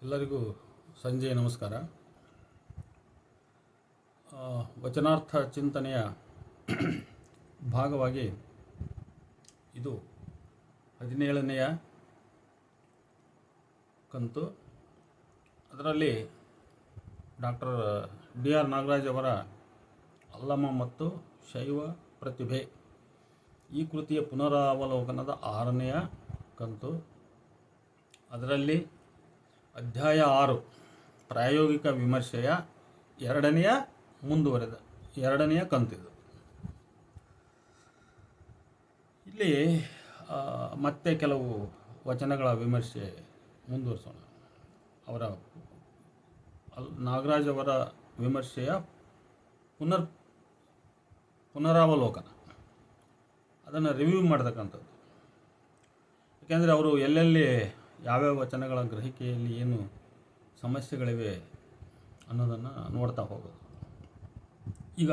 ಎಲ್ಲರಿಗೂ ಸಂಜೆಯ ನಮಸ್ಕಾರ. ವಚನಾರ್ಥ ಚಿಂತನೆಯ ಭಾಗವಾಗಿ ಇದು 17ನೆಯ ಕಂತು. ಅದರಲ್ಲಿ ಡಾಕ್ಟರ್ ಡಿ.ಆರ್. ನಾಗರಾಜ್ ಅವರ ಅಲ್ಲಮ ಮತ್ತು ಶೈವ ಪ್ರತಿಭೆ ಈ ಕೃತಿಯ ಪುನರಾವಲೋಕನದ 6ನೆಯ ಕಂತು. ಅದರಲ್ಲಿ ಅಧ್ಯಾಯ 6 ಪ್ರಾಯೋಗಿಕ ವಿಮರ್ಶೆಯ ಎರಡನೆಯ ಕಂತಿದು. ಇಲ್ಲಿ ಮತ್ತೆ ಕೆಲವು ವಚನಗಳ ವಿಮರ್ಶೆ ಮುಂದುವರಿಸೋಣ. ನಾಗರಾಜ್ ಅವರ ವಿಮರ್ಶೆಯ ಪುನರಾವಲೋಕನ, ಅದನ್ನು ರಿವ್ಯೂ ಮಾಡತಕ್ಕಂಥದ್ದು. ಯಾಕೆಂದರೆ ಅವರು ಎಲ್ಲೆಲ್ಲಿ ಯಾವ್ಯಾವ ವಚನಗಳ ಗ್ರಹಿಕೆಯಲ್ಲಿ ಏನು ಸಮಸ್ಯೆಗಳಿವೆ ಅನ್ನೋದನ್ನು ನೋಡ್ತಾ ಹೋಗೋದು. ಈಗ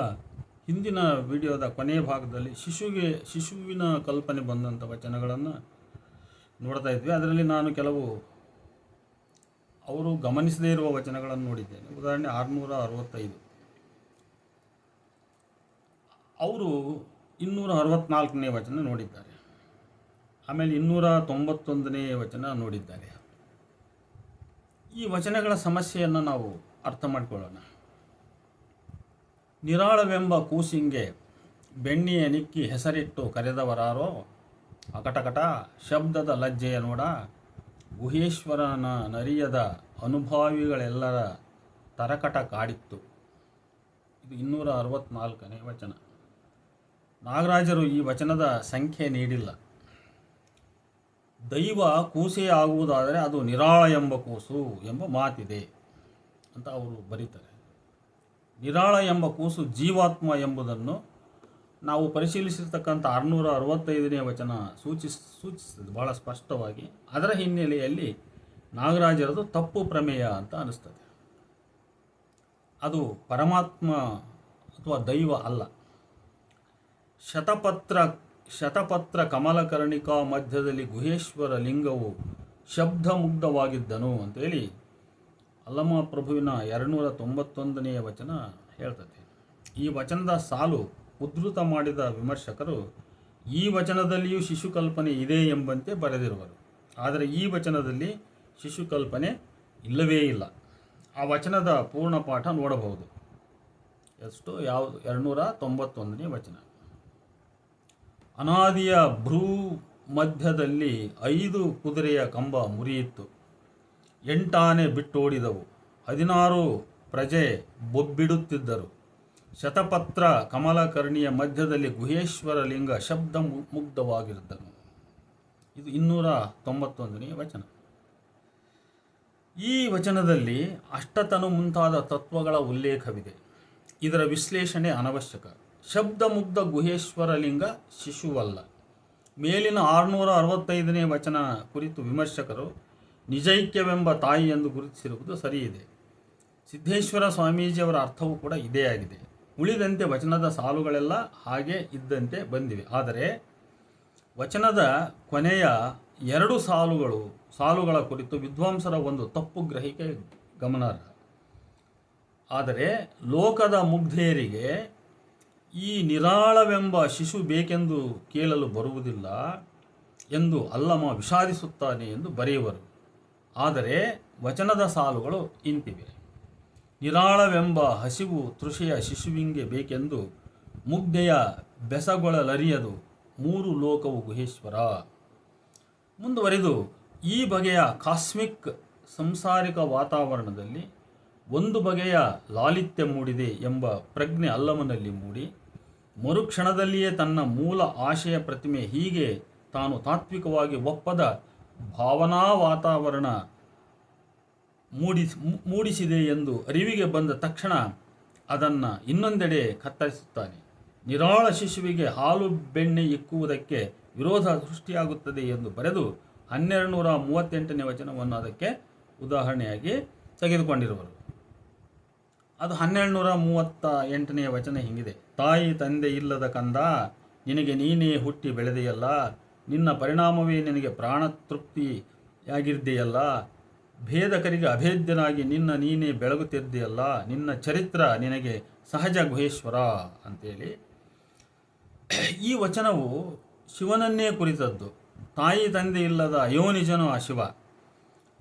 ಹಿಂದಿನ ವಿಡಿಯೋದ ಕೊನೆಯ ಭಾಗದಲ್ಲಿ ಶಿಶುವಿನ ಕಲ್ಪನೆ ಬಂದಂಥ ವಚನಗಳನ್ನು ನೋಡ್ತಾ ಇದ್ವಿ. ಅದರಲ್ಲಿ ನಾನು ಕೆಲವು ಅವರು ಗಮನಿಸದೇ ಇರುವ ವಚನಗಳನ್ನು ನೋಡಿದ್ದೇನೆ. ಉದಾಹರಣೆ 665. ಅವರು 264ನೇ ವಚನ ನೋಡಿದ್ದಾರೆ. ಆಮೇಲೆ 291ನೇ ವಚನ ನೋಡಿದ್ದಾರೆ. ಈ ವಚನಗಳ ಸಮಸ್ಯೆಯನ್ನು ನಾವು ಅರ್ಥ ಮಾಡಿಕೊಳ್ಳೋಣ. ನಿರಾಳವೆಂಬ ಕೂಸಿಂಗೆ ಬೆಣ್ಣಿಯ ನಿಕ್ಕಿ ಹೆಸರಿಟ್ಟು ಕರೆದವರಾರೋ, ಅಕಟಕಟ ಶಬ್ದದ ಲಜ್ಜೆಯ ನೋಡ, ಗುಹೇಶ್ವರನ ನರಿಯದ ಅನುಭಾವಿಗಳೆಲ್ಲರ ತರಕಟ ಕಾಡಿತ್ತು. ಇದು 264ನೇ ವಚನ. ನಾಗರಾಜರು ಈ ವಚನದ ಸಂಖ್ಯೆ ನೀಡಿಲ್ಲ. ದೈವ ಕೂಸೇ ಆಗುವುದಾದರೆ ಅದು ನಿರಾಳ ಎಂಬ ಕೂಸು ಎಂಬ ಮಾತಿದೆ ಅಂತ ಅವರು ಬರೀತಾರೆ. ನಿರಾಳ ಎಂಬ ಕೂಸು ಜೀವಾತ್ಮ ಎಂಬುದನ್ನು ನಾವು ಪರಿಶೀಲಿಸಿರ್ತಕ್ಕಂಥ 665ನೇ ವಚನ ಸೂಚಿಸ್ತದೆ ಬಹಳ ಸ್ಪಷ್ಟವಾಗಿ. ಅದರ ಹಿನ್ನೆಲೆಯಲ್ಲಿ ನಾಗರಾಜರದು ತಪ್ಪು ಪ್ರಮೇಯ ಅಂತ ಅನಿಸ್ತದೆ. ಅದು ಪರಮಾತ್ಮ ಅಥವಾ ದೈವ ಅಲ್ಲ. ಶತಪತ್ರ ಕಮಲಕರ್ಣಿಕಾ ಮಧ್ಯದಲ್ಲಿ ಗುಹೇಶ್ವರ ಲಿಂಗವು ಶಬ್ದಮುಗ್ಧವಾಗಿದ್ದನು ಅಂತೇಳಿ ಅಲ್ಲಮ ಪ್ರಭುವಿನ 291ನೇ ವಚನ ಹೇಳ್ತದೆ. ಈ ವಚನದ ಸಾಲು ಉದ್ಧೃತ ಮಾಡಿದ ವಿಮರ್ಶಕರು ಈ ವಚನದಲ್ಲಿಯೂ ಶಿಶುಕಲ್ಪನೆ ಇದೆ ಎಂಬಂತೆ ಬರೆದಿರುವರು. ಆದರೆ ಈ ವಚನದಲ್ಲಿ ಶಿಶುಕಲ್ಪನೆ ಇಲ್ಲವೇ ಇಲ್ಲ. ಆ ವಚನದ ಪೂರ್ಣ ಪಾಠ ನೋಡಬಹುದು. ಯಾವುದು? 291ನೇ ವಚನ. ಅನಾದಿಯ ಭ್ರೂ ಮಧ್ಯದಲ್ಲಿ 5 ಕುದುರೆಯ ಕಂಬ ಮುರಿಯಿತ್ತು, 8 ಆನೆ ಬಿಟ್ಟೋಡಿದವು, 16 ಪ್ರಜೆ ಬೊಬ್ಬಿಡುತ್ತಿದ್ದರು. ಶತಪತ್ರ ಕಮಲಕರ್ಣಿಯ ಮಧ್ಯದಲ್ಲಿ ಗುಹೇಶ್ವರ ಲಿಂಗ ಶಬ್ದ ಮುಗ್ಧವಾಗಿರುತ್ತನು. ಇದು 291ನೇ ವಚನ. ಈ ವಚನದಲ್ಲಿ ಅಷ್ಟತನು ಮುಂತಾದ ತತ್ವಗಳ ಉಲ್ಲೇಖವಿದೆ. ಇದರ ವಿಶ್ಲೇಷಣೆ ಅನವಶ್ಯಕ. ಶಬ್ದಮುಗ್ಧ ಗುಹೇಶ್ವರ ಲಿಂಗ ಶಿಶುವಲ್ಲ. ಮೇಲಿನ 665ನೇ ವಚನ ಕುರಿತು ವಿಮರ್ಶಕರು ನಿಜೈಕ್ಯವೆಂಬ ತಾಯಿ ಎಂದು ಗುರುತಿಸಿರುವುದು ಸರಿಯಿದೆ. ಸಿದ್ದೇಶ್ವರ ಸ್ವಾಮೀಜಿಯವರ ಅರ್ಥವೂ ಕೂಡ ಇದೇ ಆಗಿದೆ. ಉಳಿದಂತೆ ವಚನದ ಸಾಲುಗಳೆಲ್ಲ ಹಾಗೆ ಇದ್ದಂತೆ ಬಂದಿವೆ. ಆದರೆ ವಚನದ ಕೊನೆಯ 2 ಸಾಲುಗಳ ಕುರಿತು ವಿದ್ವಾಂಸರ ಒಂದು ತಪ್ಪು ಗ್ರಹಿಕೆ ಗಮನಾರ್ಹ. ಆದರೆ ಲೋಕದ ಮುಗ್ಧೇರಿಗೆ ಈ ನಿರಾಳವೆಂಬ ಶಿಶು ಬೇಕೆಂದು ಕೇಳಲು ಬರುವುದಿಲ್ಲ ಎಂದು ಅಲ್ಲಮ ವಿಷಾದಿಸುತ್ತಾನೆ ಎಂದು ಬರೆಯುವರು. ಆದರೆ ವಚನದ ಸಾಲುಗಳು ಇಂತಿವೆ. ನಿರಾಳವೆಂಬ ಹಸಿವು ತೃಷೆಯ ಶಿಶುವಿಂಗೆ ಬೇಕೆಂದು ಮುಗ್ಧೆಯ ಬೆಸಗೊಳಲರಿಯದು 3 ಲೋಕವು ಗುಹೇಶ್ವರ. ಮುಂದುವರೆದು ಈ ಬಗೆಯ ಕಾಸ್ಮಿಕ್ ಸಂಸಾರಿಕ ವಾತಾವರಣದಲ್ಲಿ ಒಂದು ಬಗೆಯ ಲಾಲಿತ್ಯ ಮೂಡಿದೆ ಎಂಬ ಪ್ರಜ್ಞೆ ಅಲ್ಲಮನಲ್ಲಿ ಮೂಡಿ ಮರುಕ್ಷಣದಲ್ಲಿಯೇ ತನ್ನ ಮೂಲ ಆಶಯ ಪ್ರತಿಮೆ ಹೀಗೆ ತಾನು ತಾತ್ವಿಕವಾಗಿ ಒಪ್ಪದ ಭಾವನಾ ವಾತಾವರಣ ಮೂಡಿಸಿದೆ ಎಂದು ಅರಿವಿಗೆ ಬಂದ ತಕ್ಷಣ ಅದನ್ನು ಇನ್ನೊಂದೆಡೆ ಕತ್ತರಿಸುತ್ತಾನೆ. ನಿರಾಳ ಶಿಶುವಿಗೆ ಹಾಲು ಬೆಣ್ಣೆ ಇಕ್ಕುವುದಕ್ಕೆ ವಿರೋಧ ಸೃಷ್ಟಿಯಾಗುತ್ತದೆ ಎಂದು ಬರೆದು 1238ನೇ ವಚನವನ್ನು ಅದಕ್ಕೆ ಉದಾಹರಣೆಯಾಗಿ ತೆಗೆದುಕೊಂಡಿರುವರು. ಅದು 1238ನೇ ವಚನ ಹಿಂಗಿದೆ. ತಾಯಿ ತಂದೆ ಇಲ್ಲದ ಕಂದ, ನಿನಗೆ ನೀನೇ ಹುಟ್ಟಿ ಬೆಳೆದೆಯಲ್ಲ, ನಿನ್ನ ಪರಿಣಾಮವೇ ನಿನಗೆ ಪ್ರಾಣ ತೃಪ್ತಿಯಾಗಿರ್ದೆಯಲ್ಲ, ಭೇದಕರಿಗೆ ಅಭೇದ್ಯನಾಗಿ ನೀನೇ ಬೆಳಗುತ್ತಿದ್ದೀಯಲ್ಲ, ನಿನ್ನ ಚರಿತ್ರ ನಿನಗೆ ಸಹಜ ಗುಹೇಶ್ವರ ಅಂತೇಳಿ. ಈ ವಚನವು ಶಿವನನ್ನೇ ಕುರಿತದ್ದು. ತಾಯಿ ತಂದೆ ಇಲ್ಲದ ಅಯೋನಿಜನು ಆ ಶಿವ.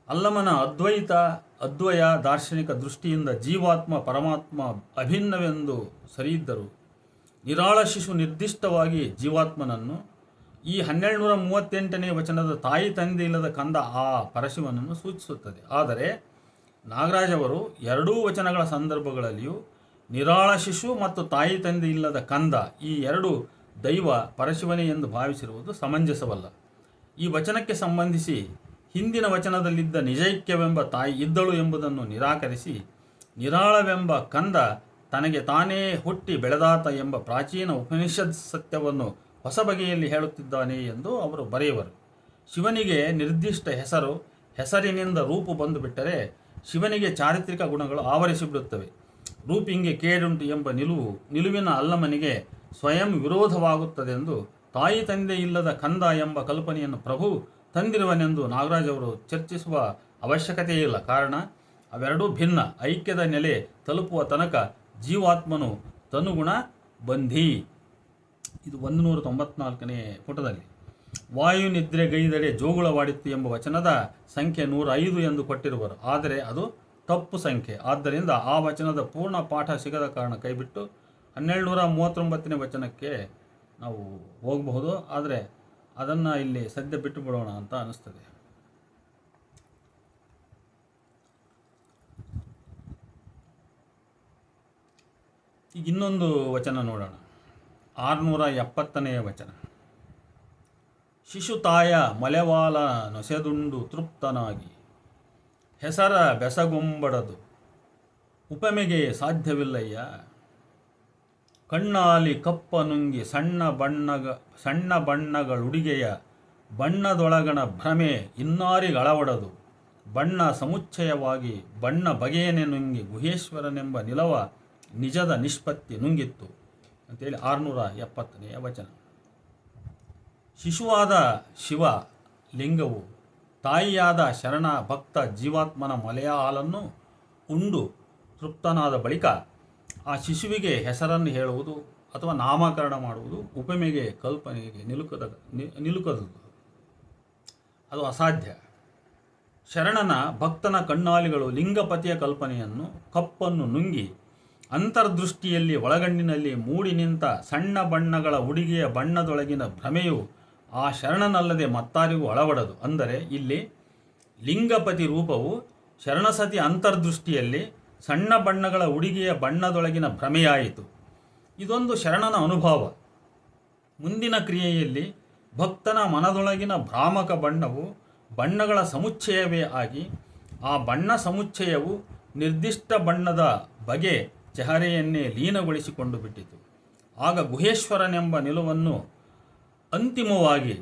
ಅಲ್ಲಮನ ಅದ್ವಯ ದಾರ್ಶನಿಕ ದೃಷ್ಟಿಯಿಂದ ಜೀವಾತ್ಮ ಪರಮಾತ್ಮ ಅಭಿನ್ನವೆಂದು ಸರಿಯಿದ್ದರು. ನಿರಾಳ ಶಿಶು ನಿರ್ದಿಷ್ಟವಾಗಿ ಜೀವಾತ್ಮನನ್ನು, ಈ 1238ನೇ ವಚನದ ತಾಯಿ ತಂದೆ ಇಲ್ಲದ ಕಂದ ಆ ಪರಶಿವನನ್ನು ಸೂಚಿಸುತ್ತದೆ. ಆದರೆ ನಾಗರಾಜವರು ಎರಡೂ ವಚನಗಳ ಸಂದರ್ಭಗಳಲ್ಲಿಯೂ ನಿರಾಳ ಶಿಶು ಮತ್ತು ತಾಯಿ ತಂದೆ ಇಲ್ಲದ ಕಂದ ಈ ಎರಡು ದೈವ ಪರಶಿವನೇ ಎಂದು ಭಾವಿಸಿರುವುದು ಸಮಂಜಸವಲ್ಲ. ಈ ವಚನಕ್ಕೆ ಸಂಬಂಧಿಸಿ ಹಿಂದಿನ ವಚನದಲ್ಲಿದ್ದ ನಿಜೈಕ್ಯವೆಂಬ ತಾಯಿ ಇದ್ದಳು ಎಂಬುದನ್ನು ನಿರಾಕರಿಸಿ, ನಿರಾಳವೆಂಬ ಕಂದ ತನಗೆ ತಾನೇ ಹುಟ್ಟಿ ಬೆಳೆದಾತ ಎಂಬ ಪ್ರಾಚೀನ ಉಪನಿಷತ್ ಸತ್ಯವನ್ನು ಹೊಸ ಬಗೆಯಲ್ಲಿ ಹೇಳುತ್ತಿದ್ದಾನೆ ಎಂದು ಅವರು ಬರೆಯುವರು. ಶಿವನಿಗೆ ನಿರ್ದಿಷ್ಟ ಹೆಸರಿನಿಂದ ರೂಪು ಬಂದು ಬಿಟ್ಟರೆ ಶಿವನಿಗೆ ಚಾರಿತ್ರಿಕ ಗುಣಗಳು ಆವರಿಸಿಬಿಡುತ್ತವೆ. ರೂಪಿಂಗೆ ಕೇಡುಂಟು ಎಂಬ ನಿಲುವಿನ ಅಲ್ಲಮನಿಗೆ ಸ್ವಯಂ ವಿರೋಧವಾಗುತ್ತದೆಂದು ತಾಯಿ ತಂದೆ ಇಲ್ಲದ ಕಂದ ಎಂಬ ಕಲ್ಪನೆಯನ್ನು ಪ್ರಭು ತಂದಿರುವನೆಂದು ನಾಗರಾಜ್ ಅವರು ಚರ್ಚಿಸುವ ಅವಶ್ಯಕತೆಯಿಲ್ಲ. ಕಾರಣ ಅವೆರಡೂ ಭಿನ್ನ. ಐಕ್ಯದ ನೆಲೆ ತಲುಪುವ ತನಕ ಜೀವಾತ್ಮನು ತನುಗುಣ ಬಂಧಿ. ಇದು 194ನೇ ಪುಟದಲ್ಲಿ. ವಾಯು ನಿದ್ರೆಗೈದಡೆ ಜೋಗುಳವಾಡಿತ್ತು ಎಂಬ ವಚನದ ಸಂಖ್ಯೆ 105 ಎಂದು ಕೊಟ್ಟಿರುವರು. ಆದರೆ ಅದು ತಪ್ಪು ಸಂಖ್ಯೆ. ಆದ್ದರಿಂದ ಆ ವಚನದ ಪೂರ್ಣ ಪಾಠ ಸಿಗದ ಕಾರಣ ಕೈಬಿಟ್ಟು 1239ನೇ ವಚನಕ್ಕೆ ನಾವು ಹೋಗಬಹುದು. ಆದರೆ ಅದನ್ನು ಇಲ್ಲಿ ಸದ್ಯ ಬಿಟ್ಟು ಬಿಡೋಣ ಅಂತ ಅನಿಸ್ತದೆ. ಈಗ ಇನ್ನೊಂದು ವಚನ ನೋಡೋಣ. 670ನೇ ವಚನ. ಶಿಶುತಾಯ ಮಲೆವಾಲ ನೊಸೆದುಂಡು ತೃಪ್ತನಾಗಿ ಹೆಸರ ಬೆಸಗೊಂಬಡದು ಉಪಮೆಗೆ ಸಾಧ್ಯವಿಲ್ಲಯ್ಯ. ಕಣ್ಣಾಲಿ ಕಪ್ಪ ನುಂಗಿ ಸಣ್ಣ ಬಣ್ಣಗಳುಡಿಗೆಯ ಬಣ್ಣದೊಳಗಣ ಭ್ರಮೆ ಇನ್ನಾರಿಗಳವಡದು ಬಣ್ಣ ಸಮುಚ್ಚಯವಾಗಿ ಬಣ್ಣ ಬಗೆಯನೆ ನುಂಗಿ ಗುಹೇಶ್ವರನೆಂಬ ನಿಲವ ನಿಜದ ನಿಷ್ಪತ್ತಿ ನುಂಗಿತ್ತು ಅಂತೇಳಿ 670ನೇ ವಚನ. ಶಿಶುವಾದ ಶಿವ ಲಿಂಗವು ತಾಯಿಯಾದ ಶರಣ ಭಕ್ತ ಜೀವಾತ್ಮನ ಮಲೆಯ ಹಾಲನ್ನು ಉಂಡು ತೃಪ್ತನಾದ ಬಳಿಕ ಆ ಶಿಶುವಿಗೆ ಹೆಸರನ್ನು ಹೇಳುವುದು ಅಥವಾ ನಾಮಕರಣ ಮಾಡುವುದು ಉಪಮೆಗೆ ಕಲ್ಪನೆಗೆ ನಿಲುಕದು. ಅದು ಅಸಾಧ್ಯ. ಶರಣನ ಭಕ್ತನ ಕಣ್ಣಾಲಿಗಳು ಲಿಂಗಪತಿಯ ಕಲ್ಪನೆಯನ್ನು ಕಪ್ಪನ್ನು ನುಂಗಿ ಅಂತರ್ದೃಷ್ಟಿಯಲ್ಲಿ ಒಳಗಣ್ಣಿನಲ್ಲಿ ಮೂಡಿ ನಿಂತ ಸಣ್ಣ ಬಣ್ಣಗಳ ಉಡುಗೆಯ ಬಣ್ಣದೊಳಗಿನ ಭ್ರಮೆಯು ಆ ಶರಣನಲ್ಲದೆ ಮತ್ತಾರಿಗೂ ಒಳವಡದು. ಅಂದರೆ ಇಲ್ಲಿ ಲಿಂಗಪತಿ ರೂಪವು ಶರಣಸತಿ ಅಂತರ್ದೃಷ್ಟಿಯಲ್ಲಿ ಸಣ್ಣ ಬಣ್ಣಗಳ ಉಡುಗೆಯ ಬಣ್ಣದೊಳಗಿನ ಭ್ರಮೆಯಾಯಿತು. ಇದೊಂದು ಶರಣನ ಅನುಭವ. ಮುಂದಿನ ಕ್ರಿಯೆಯಲ್ಲಿ ಭಕ್ತನ ಮನದೊಳಗಿನ ಭ್ರಾಮಕ ಬಣ್ಣವು ಬಣ್ಣಗಳ ಸಮುಚ್ಚಯವೇ ಆಗಿ ಆ ಬಣ್ಣ ಸಮುಚ್ಚಯವು ನಿರ್ದಿಷ್ಟ ಬಣ್ಣದ ಬಗೆ ಚೆಹರೆಯನ್ನೇ ಲೀನಗೊಳಿಸಿಕೊಂಡು ಬಿಟ್ಟಿತು. ಆಗ ಗುಹೇಶ್ವರನೆಂಬ ನಿಲುವನ್ನು ಅಂತಿಮವಾಗಿ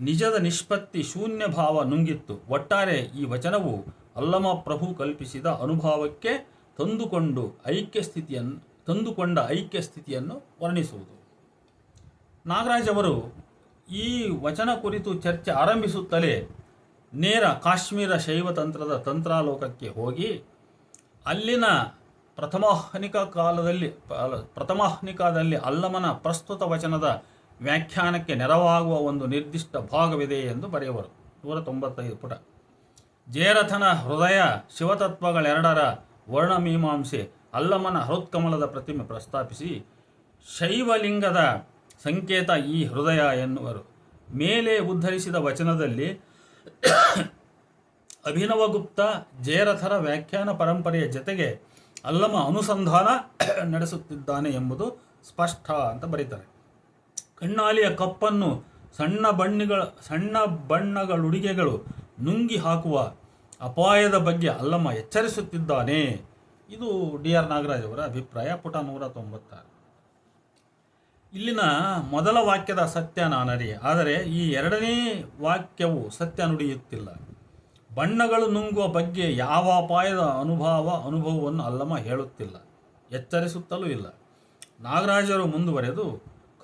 ನಿಜದ ನಿಷ್ಪತ್ತಿ ಶೂನ್ಯ ಭಾವ ನುಂಗಿತ್ತು. ಒಟ್ಟಾರೆ ಈ ವಚನವು ಅಲ್ಲಮ ಪ್ರಭು ಕಲ್ಪಿಸಿದ ಅನುಭವಕ್ಕೆ ತಂದುಕೊಂಡ ಐಕ್ಯ ಸ್ಥಿತಿಯನ್ನು ವರ್ಣಿಸುವುದು. ನಾಗರಾಜ್ ಅವರು ಈ ವಚನ ಕುರಿತು ಚರ್ಚೆ ಆರಂಭಿಸುತ್ತಲೇ ನೇರ ಕಾಶ್ಮೀರ ಶೈವ ತಂತ್ರದ ತಂತ್ರಾಲೋಕಕ್ಕೆ ಹೋಗಿ ಅಲ್ಲಿನ ಪ್ರಥಮಾಹ್ನಿಕದಲ್ಲಿ ಅಲ್ಲಮನ ಪ್ರಸ್ತುತ ವಚನದ ವ್ಯಾಖ್ಯಾನಕ್ಕೆ ನೆರವಾಗುವ ಒಂದು ನಿರ್ದಿಷ್ಟ ಭಾಗವಿದೆ ಎಂದು ಬರೆಯುವರು. 195 ಪುಟ. ಜೇರಥನ ಹೃದಯ ಶಿವತತ್ವಗಳೆರಡರ ವರ್ಣಮೀಮಾಂಸೆ ಅಲ್ಲಮನ ಹೃತ್ಕಮಲದ ಪ್ರತಿಮೆ ಪ್ರಸ್ತಾಪಿಸಿ ಶೈವಲಿಂಗದ ಸಂಕೇತ ಈ ಹೃದಯ ಎನ್ನುವರು. ಮೇಲೆ ಉದ್ಧರಿಸಿದ ವಚನದಲ್ಲಿ ಅಭಿನವಗುಪ್ತ ಜೇರಥರ ವ್ಯಾಖ್ಯಾನ ಪರಂಪರೆಯ ಜೊತೆಗೆ ಅಲ್ಲಮ ಅನುಸಂಧಾನ ನಡೆಸುತ್ತಿದ್ದಾನೆ ಎಂಬುದು ಸ್ಪಷ್ಟ ಅಂತ ಬರೀತಾರೆ. ಕಣ್ಣಾಲಿಯ ಕಪ್ಪನ್ನು ಸಣ್ಣ ಬಣ್ಣಗಳುಡಿಗೆಗಳು ನುಂಗಿ ಹಾಕುವ ಅಪಾಯದ ಬಗ್ಗೆ ಅಲ್ಲಮ ಎಚ್ಚರಿಸುತ್ತಿದ್ದಾನೆ. ಇದು ಡಿ.ಆರ್. ನಾಗರಾಜ್ ಅವರ ಅಭಿಪ್ರಾಯ. ಪುಟ 196. ಇಲ್ಲಿನ ಮೊದಲ ವಾಕ್ಯದ ಸತ್ಯ ನಾನರಿ, ಆದರೆ ಈ ಎರಡನೇ ವಾಕ್ಯವು ಸತ್ಯ ನುಡಿಯುತ್ತಿಲ್ಲ. ಬಣ್ಣಗಳು ನುಂಗುವ ಬಗ್ಗೆ ಯಾವ ಅಪಾಯದ ಅನುಭವವನ್ನು ಅಲ್ಲಮ ಹೇಳುತ್ತಿಲ್ಲ, ಎಚ್ಚರಿಸುತ್ತಲೂ ಇಲ್ಲ. ನಾಗರಾಜರು ಮುಂದುವರೆದು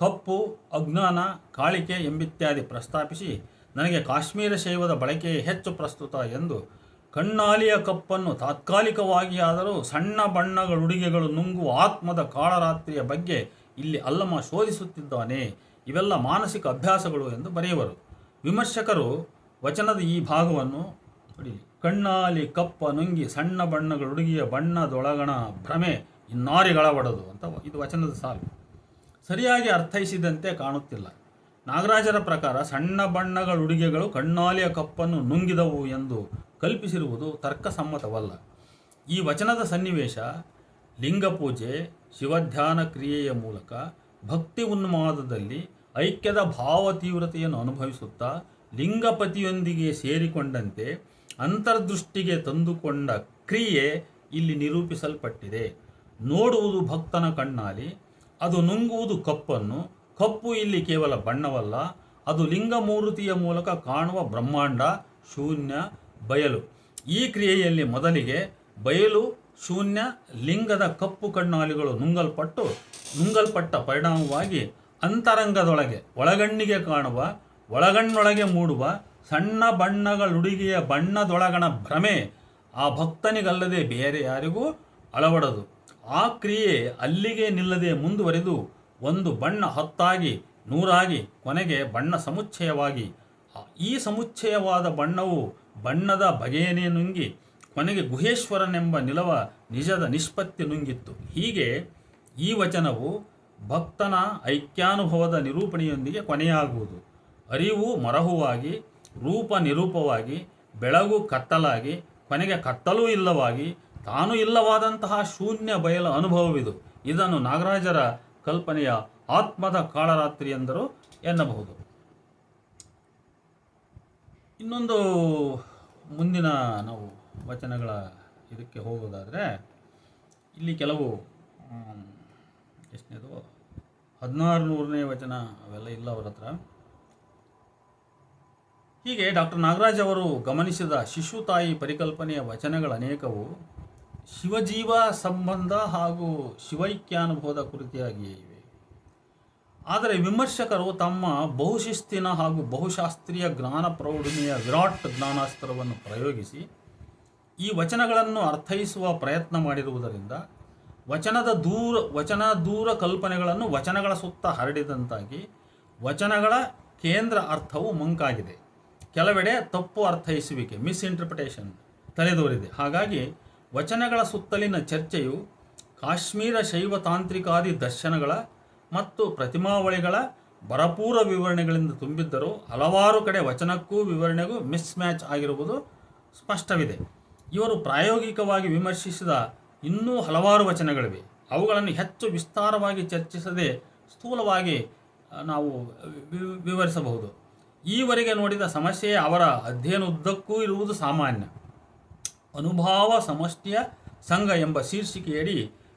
ಕಪ್ಪು, ಅಜ್ಞಾನ, ಕಾಳಿಕೆ ಎಂಬಿತ್ಯಾದಿ ಪ್ರಸ್ತಾಪಿಸಿ ನನಗೆ ಕಾಶ್ಮೀರ ಶೈವದ ಬಳಕೆಯೇ ಹೆಚ್ಚು ಪ್ರಸ್ತುತ ಎಂದು ಕಣ್ಣಾಲಿಯ ಕಪ್ಪನ್ನು ತಾತ್ಕಾಲಿಕವಾಗಿ ಆದರೂ ಸಣ್ಣ ಬಣ್ಣಗಳುಡುಗೆಗಳು ನುಂಗುವ ಆತ್ಮದ ಕಾಳರಾತ್ರಿಯ ಬಗ್ಗೆ ಇಲ್ಲಿ ಅಲ್ಲಮ ಶೋಧಿಸುತ್ತಿದ್ದಾನೆ. ಇವೆಲ್ಲ ಮಾನಸಿಕ ಅಭ್ಯಾಸಗಳು ಎಂದು ಬರೆಯುವರು. ವಿಮರ್ಶಕರು ವಚನದ ಈ ಭಾಗವನ್ನು ನೋಡಿ, ಕಣ್ಣಾಲಿ ಕಪ್ಪ ನುಂಗಿ ಸಣ್ಣ ಬಣ್ಣಗಳುಡುಗಿಯ ಬಣ್ಣದೊಳಗಣ ಭ್ರಮೆ ಇನ್ನಾರಿಗಳಬಡದು ಅಂತ ಇದು ವಚನದ ಸಾಲು. ಸರಿಯಾಗಿ ಅರ್ಥೈಸಿದಂತೆ ಕಾಣುತ್ತಿಲ್ಲ. ನಾಗರಾಜರ ಪ್ರಕಾರ ಸಣ್ಣ ಬಣ್ಣಗಳುಡುಗೆಗಳು ಕಣ್ಣಾಲಿಯ ಕಪ್ಪನ್ನು ನುಂಗಿದವು ಎಂದು ಕಲ್ಪಿಸಿರುವುದು ತರ್ಕಸಮ್ಮತವಲ್ಲ. ಈ ವಚನದ ಸನ್ನಿವೇಶ ಲಿಂಗಪೂಜೆ, ಶಿವಧ್ಯಾನ ಕ್ರಿಯೆಯ ಮೂಲಕ ಭಕ್ತಿ ಉನ್ಮಾದದಲ್ಲಿ ಐಕ್ಯದ ಭಾವ ತೀವ್ರತೆಯನ್ನು ಅನುಭವಿಸುತ್ತಾ ಲಿಂಗಪತಿಯೊಂದಿಗೆ ಸೇರಿಕೊಂಡಂತೆ ಅಂತರ್ದೃಷ್ಟಿಗೆ ತಂದುಕೊಂಡ ಕ್ರಿಯೆ ಇಲ್ಲಿ ನಿರೂಪಿಸಲ್ಪಟ್ಟಿದೆ. ನೋಡುವುದು ಭಕ್ತನ ಕಣ್ಣಾಲಿ, ಅದು ನುಂಗುವುದು ಕಪ್ಪನ್ನು. ಕಪ್ಪು ಇಲ್ಲಿ ಕೇವಲ ಬಣ್ಣವಲ್ಲ, ಅದು ಲಿಂಗಮೂರ್ತಿಯ ಮೂಲಕ ಕಾಣುವ ಬ್ರಹ್ಮಾಂಡ, ಶೂನ್ಯ, ಬಯಲು. ಈ ಕ್ರಿಯೆಯಲ್ಲಿ ಮೊದಲಿಗೆ ಬಯಲು, ಶೂನ್ಯ, ಲಿಂಗದ ಕಪ್ಪು ಕಣ್ಣಾಲಿಗಳು ನುಂಗಲ್ಪಟ್ಟ ಪರಿಣಾಮವಾಗಿ ಅಂತರಂಗದೊಳಗೆ ಒಳಗಣ್ಣಿಗೆ ಕಾಣುವ, ಒಳಗಣ್ಣೊಳಗೆ ಮೂಡುವ ಸಣ್ಣ ಬಣ್ಣಗಳುಡುಗೆಯ ಬಣ್ಣದೊಳಗಣ ಭ್ರಮೆ ಆ ಭಕ್ತನಿಗಲ್ಲದೆ ಬೇರೆ ಯಾರಿಗೂ ಅಳವಡದು. ಆ ಕ್ರಿಯೆ ಅಲ್ಲಿಗೆ ನಿಲ್ಲದೆ ಮುಂದುವರೆದು ಒಂದು ಬಣ್ಣ 10 100 ಕೊನೆಗೆ ಬಣ್ಣ ಸಮುಚ್ಚಯವಾಗಿ, ಈ ಸಮುಚ್ಚಯವಾದ ಬಣ್ಣವು ಬಣ್ಣದ ಬಗೆಯನ್ನೇ ನುಂಗಿ ಕೊನೆಗೆ ಗುಹೇಶ್ವರನೆಂಬ ನಿಜದ ನಿಷ್ಪತ್ತಿ ನುಂಗಿತ್ತು. ಹೀಗೆ ಈ ವಚನವು ಭಕ್ತನ ಐಕ್ಯಾನುಭವದ ನಿರೂಪಣೆಯೊಂದಿಗೆ ಕೊನೆಯಾಗುವುದು. ಅರಿವು ಮರಹುವಾಗಿ, ರೂಪ ನಿರೂಪವಾಗಿ, ಬೆಳಗು ಕತ್ತಲಾಗಿ, ಕೊನೆಗೆ ಕತ್ತಲೂ ಇಲ್ಲವಾಗಿ, ತಾನು ಇಲ್ಲವಾದಂತಹ ಶೂನ್ಯ ಬಯಲ ಅನುಭವವಿದು. ಇದನ್ನು ನಾಗರಾಜರ ಕಲ್ಪನೆಯ ಆತ್ಮದ ಕಾಳರಾತ್ರಿ ಎಂದರು ಎನ್ನಬಹುದು. ಇನ್ನೊಂದು ಮುಂದಿನ ನಾವು ವಚನಗಳ ಇದಕ್ಕೆ ಹೋಗೋದಾದರೆ ಇಲ್ಲಿ ಕೆಲವು ಎಷ್ಟನೇದು 1600ನೇ ವಚನ ಅವೆಲ್ಲ ಇಲ್ಲ ಅವರ ಹತ್ರ. ಹೀಗೆ ಡಾಕ್ಟರ್ ನಾಗರಾಜ್ ಅವರು ಗಮನಿಸಿದ ಶಿಶುತಾಯಿ ಪರಿಕಲ್ಪನೆಯ ವಚನಗಳ ಅನೇಕವು ಶಿವಜೀವ ಸಂಬಂಧ ಹಾಗೂ ಶಿವೈಕ್ಯಾನುಭವದ ಕುರಿತಾಗಿಯೇ ಇವೆ. ಆದರೆ ವಿಮರ್ಶಕರು ತಮ್ಮ ಬಹುಶಿಸ್ತಿನ ಹಾಗೂ ಬಹುಶಾಸ್ತ್ರೀಯ ಜ್ಞಾನ ಪ್ರೌಢಿಮೆಯ ವಿರಾಟ್ ಜ್ಞಾನಾಸ್ತ್ರವನ್ನು ಪ್ರಯೋಗಿಸಿ ಈ ವಚನಗಳನ್ನು ಅರ್ಥೈಸುವ ಪ್ರಯತ್ನ ಮಾಡಿರುವುದರಿಂದ ವಚನ ದೂರ ಕಲ್ಪನೆಗಳನ್ನು ವಚನಗಳ ಸುತ್ತ ಹರಡಿದಂತಾಗಿ ವಚನಗಳ ಕೇಂದ್ರ ಅರ್ಥವು ಮಂಕಾಗಿದೆ. ಕೆಲವೆಡೆ ತಪ್ಪು ಅರ್ಥೈಸುವಿಕೆ, ಮಿಸ್ಇಂಟರ್ಪ್ರಿಟೇಷನ್ ತಲೆದೋರಿದೆ. ಹಾಗಾಗಿ ವಚನಗಳ ಸುತ್ತಲಿನ ಚರ್ಚೆಯು ಕಾಶ್ಮೀರ ಶೈವ ತಾಂತ್ರಿಕಾದಿ ದರ್ಶನಗಳ ಮತ್ತು ಪ್ರತಿಮಾವಳಿಗಳ ಭರಪೂರ ವಿವರಣೆಗಳಿಂದ ತುಂಬಿದ್ದರೂ ಹಲವಾರು ಕಡೆ ವಚನಕ್ಕೂ ವಿವರಣೆಗೂ ಮಿಸ್ಮ್ಯಾಚ್ ಆಗಿರುವುದು ಸ್ಪಷ್ಟವಿದೆ. ಇವರು ಪ್ರಾಯೋಗಿಕವಾಗಿ ವಿಮರ್ಶಿಸಿದ ಇನ್ನೂ ಹಲವಾರು ವಚನಗಳಿವೆ. ಅವುಗಳನ್ನು ಹೆಚ್ಚು ವಿಸ್ತಾರವಾಗಿ ಚರ್ಚಿಸದೆ ಸ್ಥೂಲವಾಗಿ ನಾವು ವಿವರಿಸಬಹುದು. ಈವರೆಗೆ ನೋಡಿದ ಸಮಸ್ಯೆ ಅವರ ಅಧ್ಯಯನ ಉದ್ದಕ್ಕೂ ಇರುವುದು ಸಾಮಾನ್ಯ. ಅನುಭಾವ ಸಮಷ್ಟಿಯ ಸಂಘ ಎಂಬ ಶೀರ್ಷಿಕೆಯಡಿ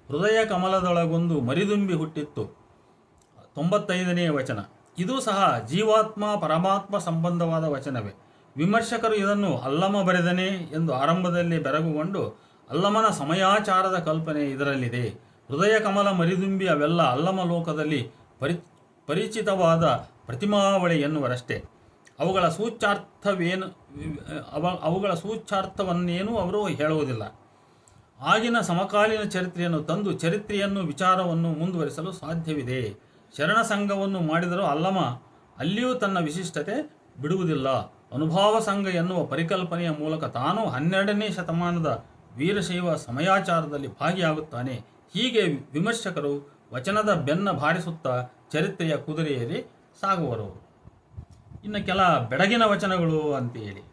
ಹೃದಯ ಕಮಲದೊಳಗೊಂದು ಮರಿದುಂಬಿ ಹುಟ್ಟಿತ್ತು 95ನೇ ವಚನ. ಇದು ಸಹ ಜೀವಾತ್ಮ ಪರಮಾತ್ಮ ಸಂಬಂಧವಾದ ವಚನವೇ. ವಿಮರ್ಶಕರು ಇದನ್ನು ಅಲ್ಲಮ ಬರೆದನೇ ಎಂದು ಆರಂಭದಲ್ಲಿ ಬೆರಗುಗೊಂಡು ಅಲ್ಲಮನ ಸಮಯಾಚಾರದ ಕಲ್ಪನೆ ಇದರಲ್ಲಿದೆ. ಹೃದಯ ಕಮಲ ಮರಿದುಂಬಿ ಅವೆಲ್ಲ ಅಲ್ಲಮ ಲೋಕದಲ್ಲಿ ಪರಿಚಿತವಾದ ಪ್ರತಿಮಾವಳಿ ಎನ್ನುವರಷ್ಟೇ. ಅವುಗಳ ಸೂಚ್ಯಾರ್ಥವನ್ನೇನೂ ಅವರು ಹೇಳುವುದಿಲ್ಲ. ಆಗಿನ ಸಮಕಾಲೀನ ಚರಿತ್ರೆಯನ್ನು ತಂದು ಚರಿತ್ರೆಯನ್ನು ವಿಚಾರವನ್ನು ಮುಂದುವರಿಸಲು ಸಾಧ್ಯವಿದೆ. ಶರಣ ಸಂಘವನ್ನು ಮಾಡಿದರೂ ಅಲ್ಲಮ ಅಲ್ಲಿಯೂ ತನ್ನ ವಿಶಿಷ್ಟತೆ ಬಿಡುವುದಿಲ್ಲ. ಅನುಭಾವ ಸಂಘ ಎನ್ನುವ ಪರಿಕಲ್ಪನೆಯ ಮೂಲಕ ತಾನು 12ನೇ ಶತಮಾನದ ವೀರಶೈವ ಸಮಯಾಚಾರದಲ್ಲಿ ಭಾಗಿಯಾಗುತ್ತಾನೆ. ಹೀಗೆ ವಿಮರ್ಶಕರು ವಚನದ ಬೆನ್ನ ಬಾರಿಸುತ್ತಾ ಚರಿತ್ರೆಯ ಕುದುರೆಯಲ್ಲಿ ಸಾಗುವರು. ಇನ್ನು ಕೆಲ ಬೆಡಗಿನ ವಚನಗಳು ಅಂತೇಳಿ,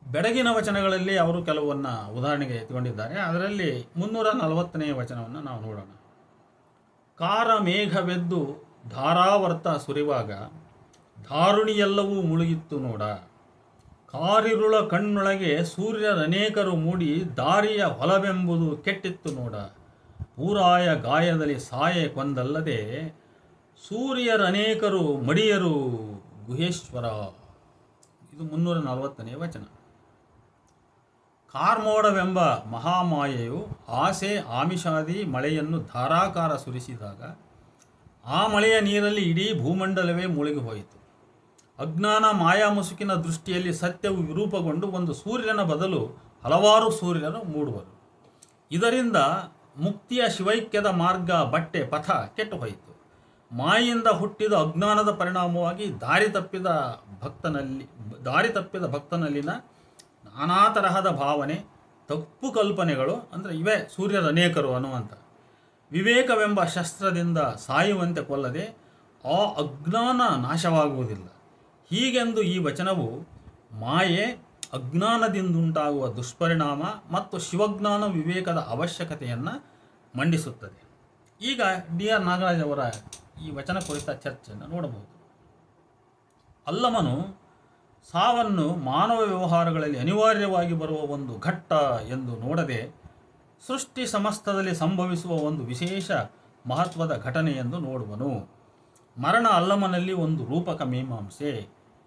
ಬೆಡಗಿನ ವಚನಗಳಲ್ಲಿ ಅವರು ಕೆಲವನ್ನ ಉದಾಹರಣೆಗೆ ಎತ್ಕೊಂಡಿದ್ದಾರೆ. ಅದರಲ್ಲಿ 340ನೇ ವಚನವನ್ನು ನಾವು ನೋಡೋಣ. ಕಾರ ಮೇಘವೆದ್ದು ಧಾರಾವರ್ತ ಸುರಿವಾಗ ಧಾರುಣಿಯೆಲ್ಲವೂ ಮುಳುಗಿತ್ತು ನೋಡ. ಕಾರಿರುಳ ಕಣ್ಣೊಳಗೆ ಸೂರ್ಯರನೇಕರು ಮೂಡಿ ದಾರಿಯ ಹೊಲವೆಂಬುದು ಕೆಟ್ಟಿತ್ತು ನೋಡ. ಪೂರಾಯ ಗಾಯದಲ್ಲಿ ಸಾಯೆ ಕೊಂದಲ್ಲದೆ ಸೂರ್ಯರನೇಕರು ಮಡಿಯರು ಗುಹೇಶ್ವರ. ಇದು 340ನೇ ವಚನ. ಕಾರ್ಮೋಡವೆಂಬ ಮಹಾಮಾಯೆಯು ಆಸೆ ಆಮಿಷಾದಿ ಮಳೆಯನ್ನು ಧಾರಾಕಾರ ಸುರಿಸಿದಾಗ ಆ ಮಳೆಯ ನೀರಲ್ಲಿ ಇಡೀ ಭೂಮಂಡಲವೇ ಮುಳುಗಿ ಹೋಯಿತು. ಅಜ್ಞಾನ ಮಾಯಾ ಮುಸುಕಿನ ದೃಷ್ಟಿಯಲ್ಲಿ ಸತ್ಯವು ವಿರೂಪಗೊಂಡು ಒಂದು ಸೂರ್ಯನ ಬದಲು ಹಲವಾರು ಸೂರ್ಯರು ಮೂಡುವರು. ಇದರಿಂದ ಮುಕ್ತಿಯ ಶಿವೈಕ್ಯದ ಮಾರ್ಗ ಬಟ್ಟೆ ಪಥ ಕೆಟ್ಟು ಹೋಯಿತು. ಮಾಯಿಂದ ಹುಟ್ಟಿದ ಅಜ್ಞಾನದ ಪರಿಣಾಮವಾಗಿ ದಾರಿ ತಪ್ಪಿದ ಭಕ್ತನಲ್ಲಿನ ನಾನಾ ತರಹದ ಭಾವನೆ, ತಪ್ಪು ಕಲ್ಪನೆಗಳು, ಅಂದರೆ ಇವೇ ಸೂರ್ಯರ ಅನೇಕರು ಅನ್ನುವಂಥ ವಿವೇಕವೆಂಬ ಶಸ್ತ್ರದಿಂದ ಸಾಯುವಂತೆ ಕೊಲ್ಲದೆ ಆ ಅಜ್ಞಾನ ನಾಶವಾಗುವುದಿಲ್ಲ. ಹೀಗೆಂದು ಈ ವಚನವು ಮಾಯೆ, ಅಜ್ಞಾನದಿಂದುಂಟಾಗುವ ದುಷ್ಪರಿಣಾಮ ಮತ್ತು ಶಿವಜ್ಞಾನ ವಿವೇಕದ ಅವಶ್ಯಕತೆಯನ್ನು ಮಂಡಿಸುತ್ತದೆ. ಈಗ ಡಿ ಆರ್ ನಾಗರಾಜ್ ಅವರ ಈ ವಚನ ಕುರಿತ ಚರ್ಚೆಯನ್ನು ನೋಡಬಹುದು. ಅಲ್ಲಮನು ಸಾವನ್ನು ಮಾನವ ವ್ಯವಹಾರಗಳಲ್ಲಿ ಅನಿವಾರ್ಯವಾಗಿ ಬರುವ ಒಂದು ಘಟ್ಟ ಎಂದು ನೋಡದೆ ಸೃಷ್ಟಿ ಸಮಸ್ತದಲ್ಲಿ ಸಂಭವಿಸುವ ಒಂದು ವಿಶೇಷ ಮಹತ್ವದ ಘಟನೆ ಎಂದು ನೋಡುವನು. ಮರಣ ಅಲ್ಲಮನಲ್ಲಿ ಒಂದು ರೂಪಕ ಮೀಮಾಂಸೆ.